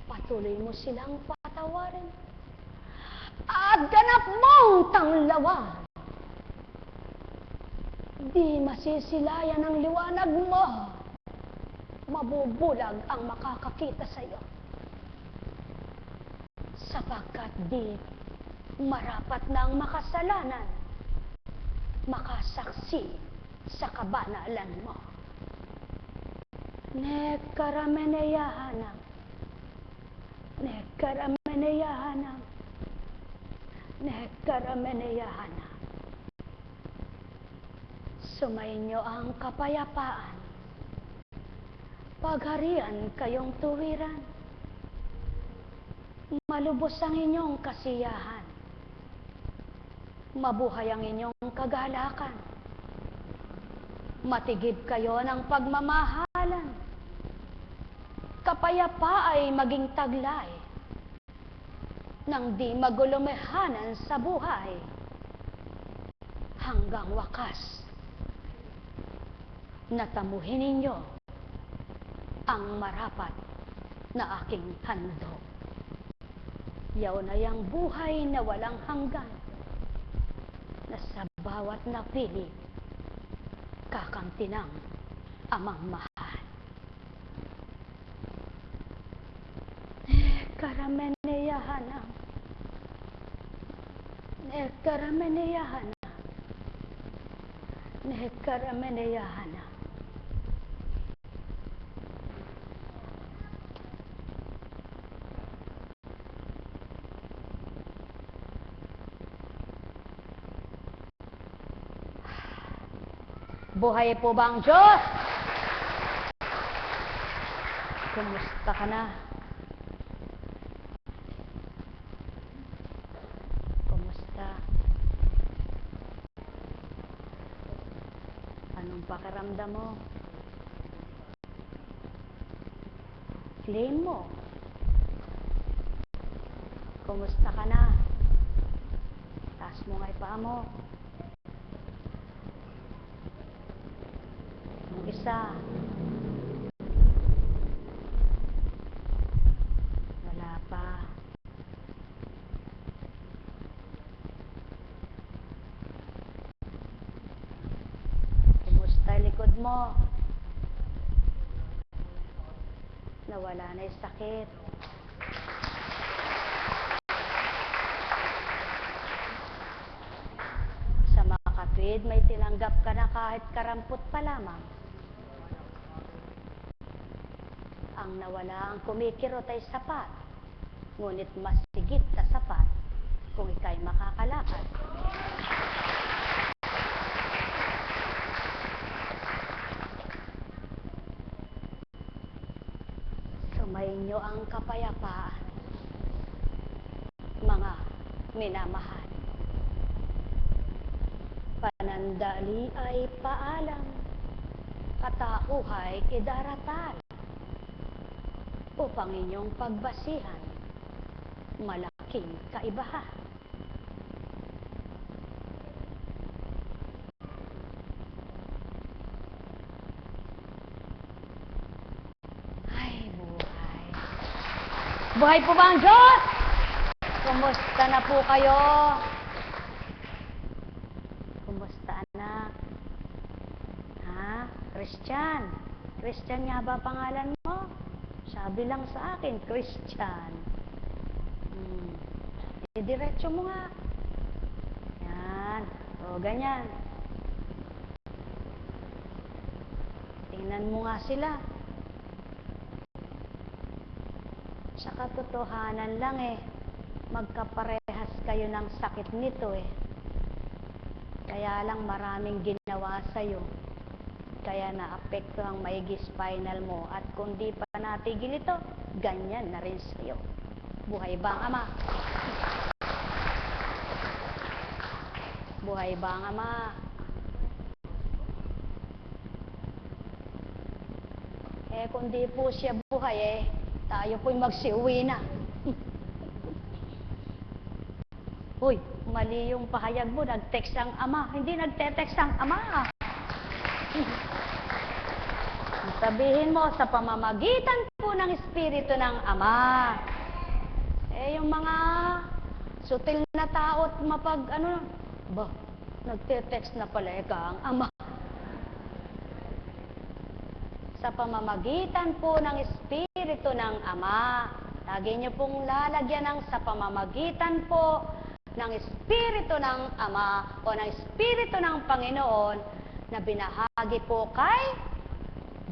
Patuloy mo silang patawarin at ganap mong tanglawan. Di masisilayan ang liwanag mo. Mabubulag ang makakakita sa'yo. Sapagkat di marapat na ang makasalanan makasaksi sa kabanalan mo. Nekarameneyahanam. Nekarameneyahanam. Nekarameneyahanam. Sumainyo ang kapayapaan. Pagharian kayong tuwiran. Malubos ang inyong kasiyahan. Mabuhay ang inyong kagalakan. Matigib kayo ng pagmamahalan. Kapayapa ay maging taglay nang di magulumehanan sa buhay hanggang wakas. Natamuhin ninyo ang marapat na aking handog. Yaw na yang buhay na walang hanggan, na sa bawat napili, kakamti ng amang mahal. Karameneyahanam. Karameneyahanam. Karameneyahanam. Buhay po ba ang Diyos? Kumusta ka na? Kumusta? Anong pakiramdam mo? Claim mo. Kumusta ka na? Taas mo nga ipaa mo. Yung isa. Wala pa. Kumusta yung likod mo? Nawala na yung sakit. Sa mga katwid, may tinanggap ka na kahit karampot pa lamang. Ang nawala ang kumikirot ay sapat, ngunit mas sigit na sapat kung ika'y makakalakad. Sumainyo ang kapayapaan, mga minamahal. Panandali ay paalam, katauhay idaratal, upang inyong pagbasihan, malaking kaibahan. Ay, buhay. Buhay po ba ang Diyos? Kumusta na po kayo? Kumusta anak? Ha? Christian? Christian nga ba pangalan mo? Sabi lang sa akin, Christian. Diretso mo nga. Yan. O, ganyan. Tingnan mo nga sila. Sa katotohanan lang magkaparehas kayo ng sakit nito Kaya lang maraming ginawa sa'yo. Kaya naapekto ang maigi spinal mo. At kung di pa natigil ito, ganyan na rin sa'yo. Buhay ba ang Ama? Buhay ba ang Ama? Kung di po siya buhay tayo po'y magsiuwi na. Uy, mali yung pahayag mo. Nag-text ang Ama. Hindi nagte-text ang Ama. Sabihin mo, sa pamamagitan po ng Espiritu ng Ama. Yung mga sutil na tao at nagte-text na pala ang Ama. Sa pamamagitan po ng Espiritu ng Ama. Lagi niyo pong lalagyan ng sa pamamagitan po ng Espiritu ng Ama o ng Espiritu ng Panginoon na binahagi po kay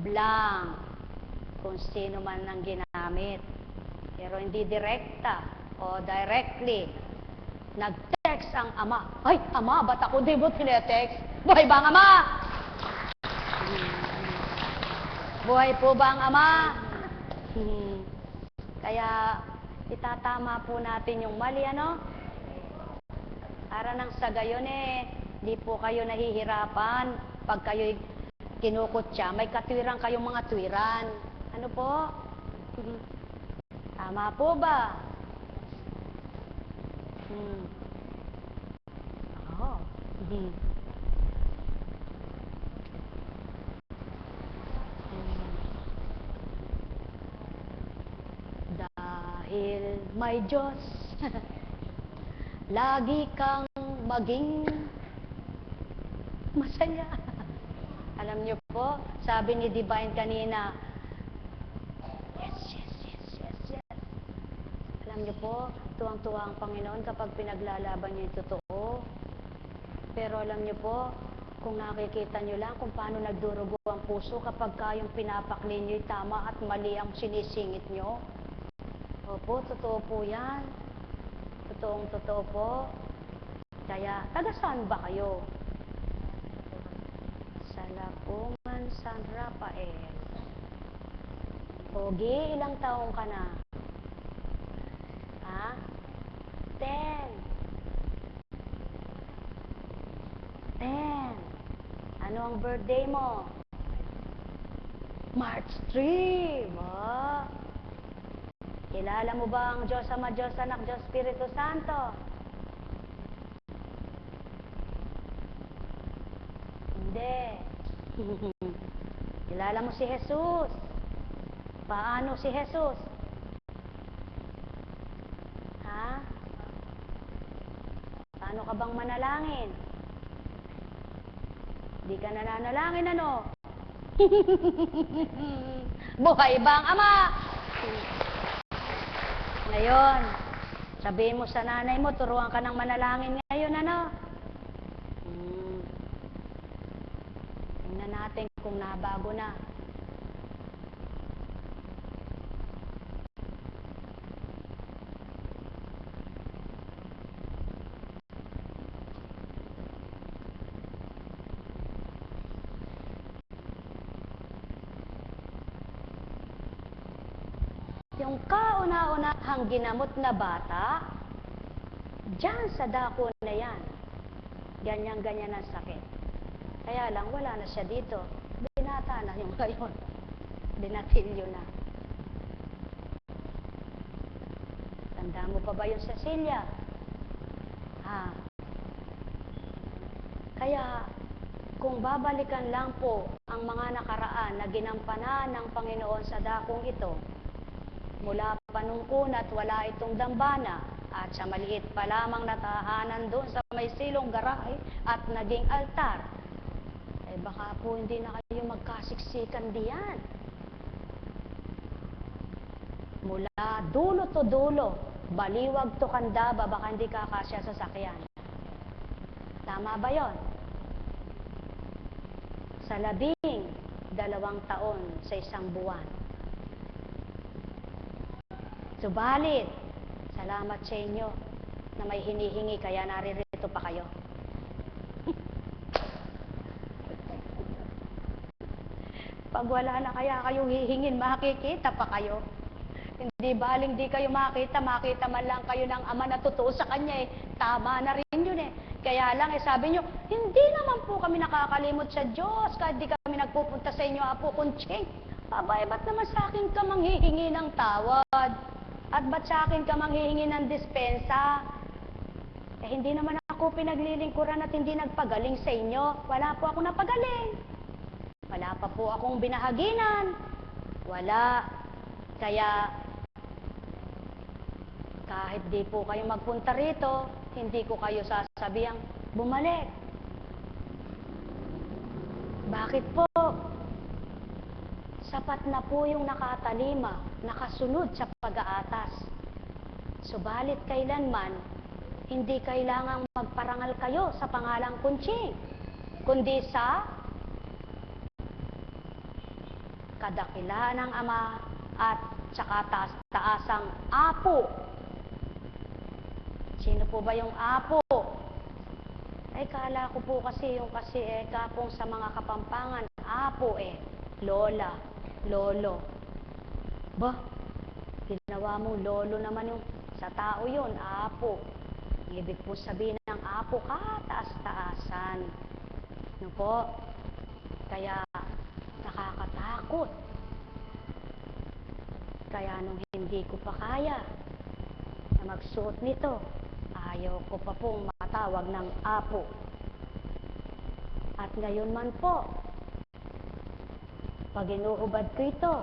blank, kung sino man ang ginamit. Pero hindi direkta o directly. Nag-text ang Ama. Ay, Ama, ba't ako di mo tinetext? Buhay ba ang Ama? Buhay po ba ang Ama? Kaya itatama po natin yung mali, Para nang sa gayon di po kayo nahihirapan pag kayo'y kinukutya. May katwiran kayong mga twiran. Ano po? Tama po ba? Oo. Dahil may Diyos, lagi kang maging masaya. Alam niyo po, sabi ni Divine kanina, yes. Alam niyo po, tuwang-tuwa ang Panginoon kapag pinaglalaban niyo yung totoo. Pero alam niyo po, kung nakikita niyo lang kung paano nagdurugo ang puso kapag kayong pinapakli niyo yung tama at mali ang sinisingit niyo. Opo, totoo po yan. Totoong-totoo po. Kaya, taga saan ba kayo? Sa Lapungan, San Rafael. Pogi, ilang taong ka na? Ha? 10. Ano ang birthday mo? March 3. Ba? Kilala mo ba ang Diyos Ama, Diyos Anak, Diyos Espiritu Santo? Hindi. Kilala mo si Jesus? Paano si Jesus? Ha? Paano ka bang manalangin? Di ka nananalangin, ano? Buhay ba ang Ama? Ngayon, sabihin mo sa nanay mo, turuan ka ng manalangin ngayon, ano? Tingnan natin kung nabago na. Yung kauna-unahang ginamot na bata, diyan sa dako na yan, ganyan-ganyan ang sakit. Kaya lang, wala na siya dito. Binata na yung ngayon. Binatilyo na. Tanda mo pa ba yung Cecilia? Ha? Kaya, kung babalikan lang po ang mga nakaraan na ginampanan ng Panginoon sa dakong ito, mula pa nung una at wala itong dambana, at sa maliit pa lamang na tahanan doon sa may silong garahe at naging altar, eh baka po hindi na kayo magkasiksikan diyan. Mula dulo to dulo, baliwag to Candaba, baka hindi kakasya sa sakyan. Tama ba yon? Sa 12 taon sa isang buwan. Subalit, salamat sa inyo na may hinihingi kaya naririto pa kayo. Pag wala na kaya kayong hihingin, makikita pa kayo. Hindi baling di kayo makita man lang kayo ng Ama na totoo sa Kanya eh. Tama na rin yun eh. Kaya lang eh sabi nyo, hindi naman po kami nakakalimot sa Diyos kahit di kami nagpupunta sa inyo, Apo Kunching. Abay, ba't naman sa akin ka manghihingi ng tawad? At ba't sa akin ka manghihingi ng dispensa? Eh hindi naman ako pinaglilingkuran at hindi nagpagaling sa inyo. Wala po ako napagaling. Wala pa po akong binahaginan. Wala. Kaya, kahit di po kayo magpunta rito, hindi ko kayo sasabihang bumalik. Bakit po? Sapat na po yung nakatalima, nakasunod sa pag-aatas. Subalit kailanman, hindi kailangang magparangal kayo sa pangalang Kunching, kundi sa kadakilaan ng Ama at saka taas-taasang Apo. Sino po ba yung Apo? Ay, kala ko po kasi yung kapong sa mga Kapampangan, Apo Lola, Lolo. Ba, ginawa mong lolo naman yung sa tao yun, Apo. Ibig po sabihin ng Apo, kataas-taasan. No po? Kaya, nakakatakot. Kaya nung hindi ko pa kaya na magsuot nito, ayaw ko pa pong matawag ng Apo. At ngayon man po, pag inuubad ko ito,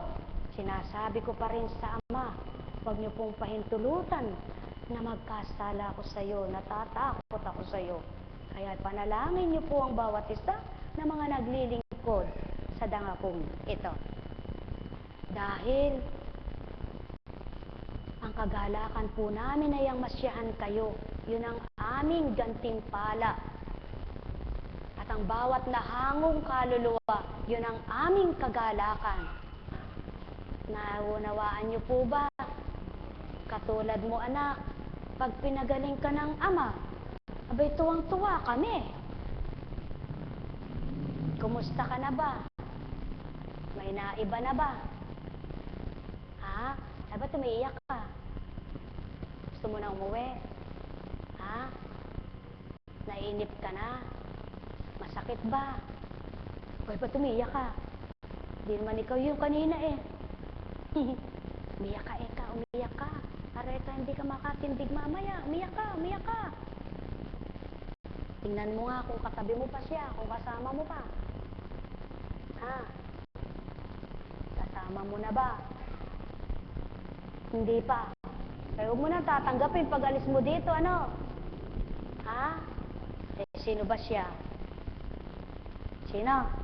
sinasabi ko pa rin sa Ama, huwag niyo pong pahintulutan na magkasala ako sa iyo, natatakot ako sa iyo. Kaya panalangin niyo po ang bawat isa na mga naglilingkod sa dangakong ito. Dahil ang kagalakan po namin ay ang masyahan kayo. Yun ang aming gantimpala. At ang bawat nahangong kaluluwa, yun ang aming kagalakan. Naunawaan niyo po ba? Katulad mo anak, pag pinagaling ka ng Ama, abay tuwang-tuwa kami. Kumusta ka na ba? May naiba na ba? Ha? Ay ba't umiiyak ka? Gusto mo na umuwi? Ha? Nainip ka na? Masakit ba? Hoy, ba't umiyak ka? Di naman ikaw yung kanina eh. Umiyak ka, Eka, umiyak ka. Areta, hindi ka makatindig mamaya. Umiyak ka, umiyak ka. Tingnan mo nga kung katabi mo pa siya, kung kasama mo pa. Ha? Kasama mo na ba? Hindi pa. Kaya huwag mo na tatanggapin pag alis mo dito, ano? Ha? Eh, sino ba siya? Sino?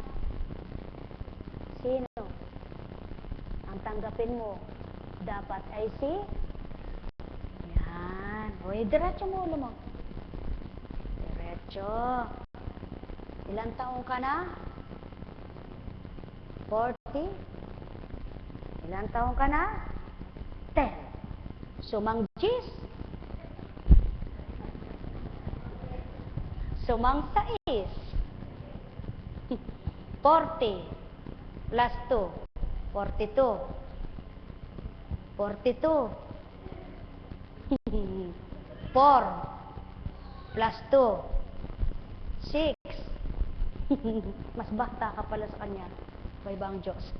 Sino? Ang tanggapin mo, dapat ay si? Yan. Uy, diretso mo ulo mo. Diretso. Ilang taong ka na? 40? Ilang taong ka na? 10. Sumanggis. Sumangsais. 40 plus 2. 42. 42. 4 plus 2. 6. Mas bata ka pala sa kanya. May bang Diyos.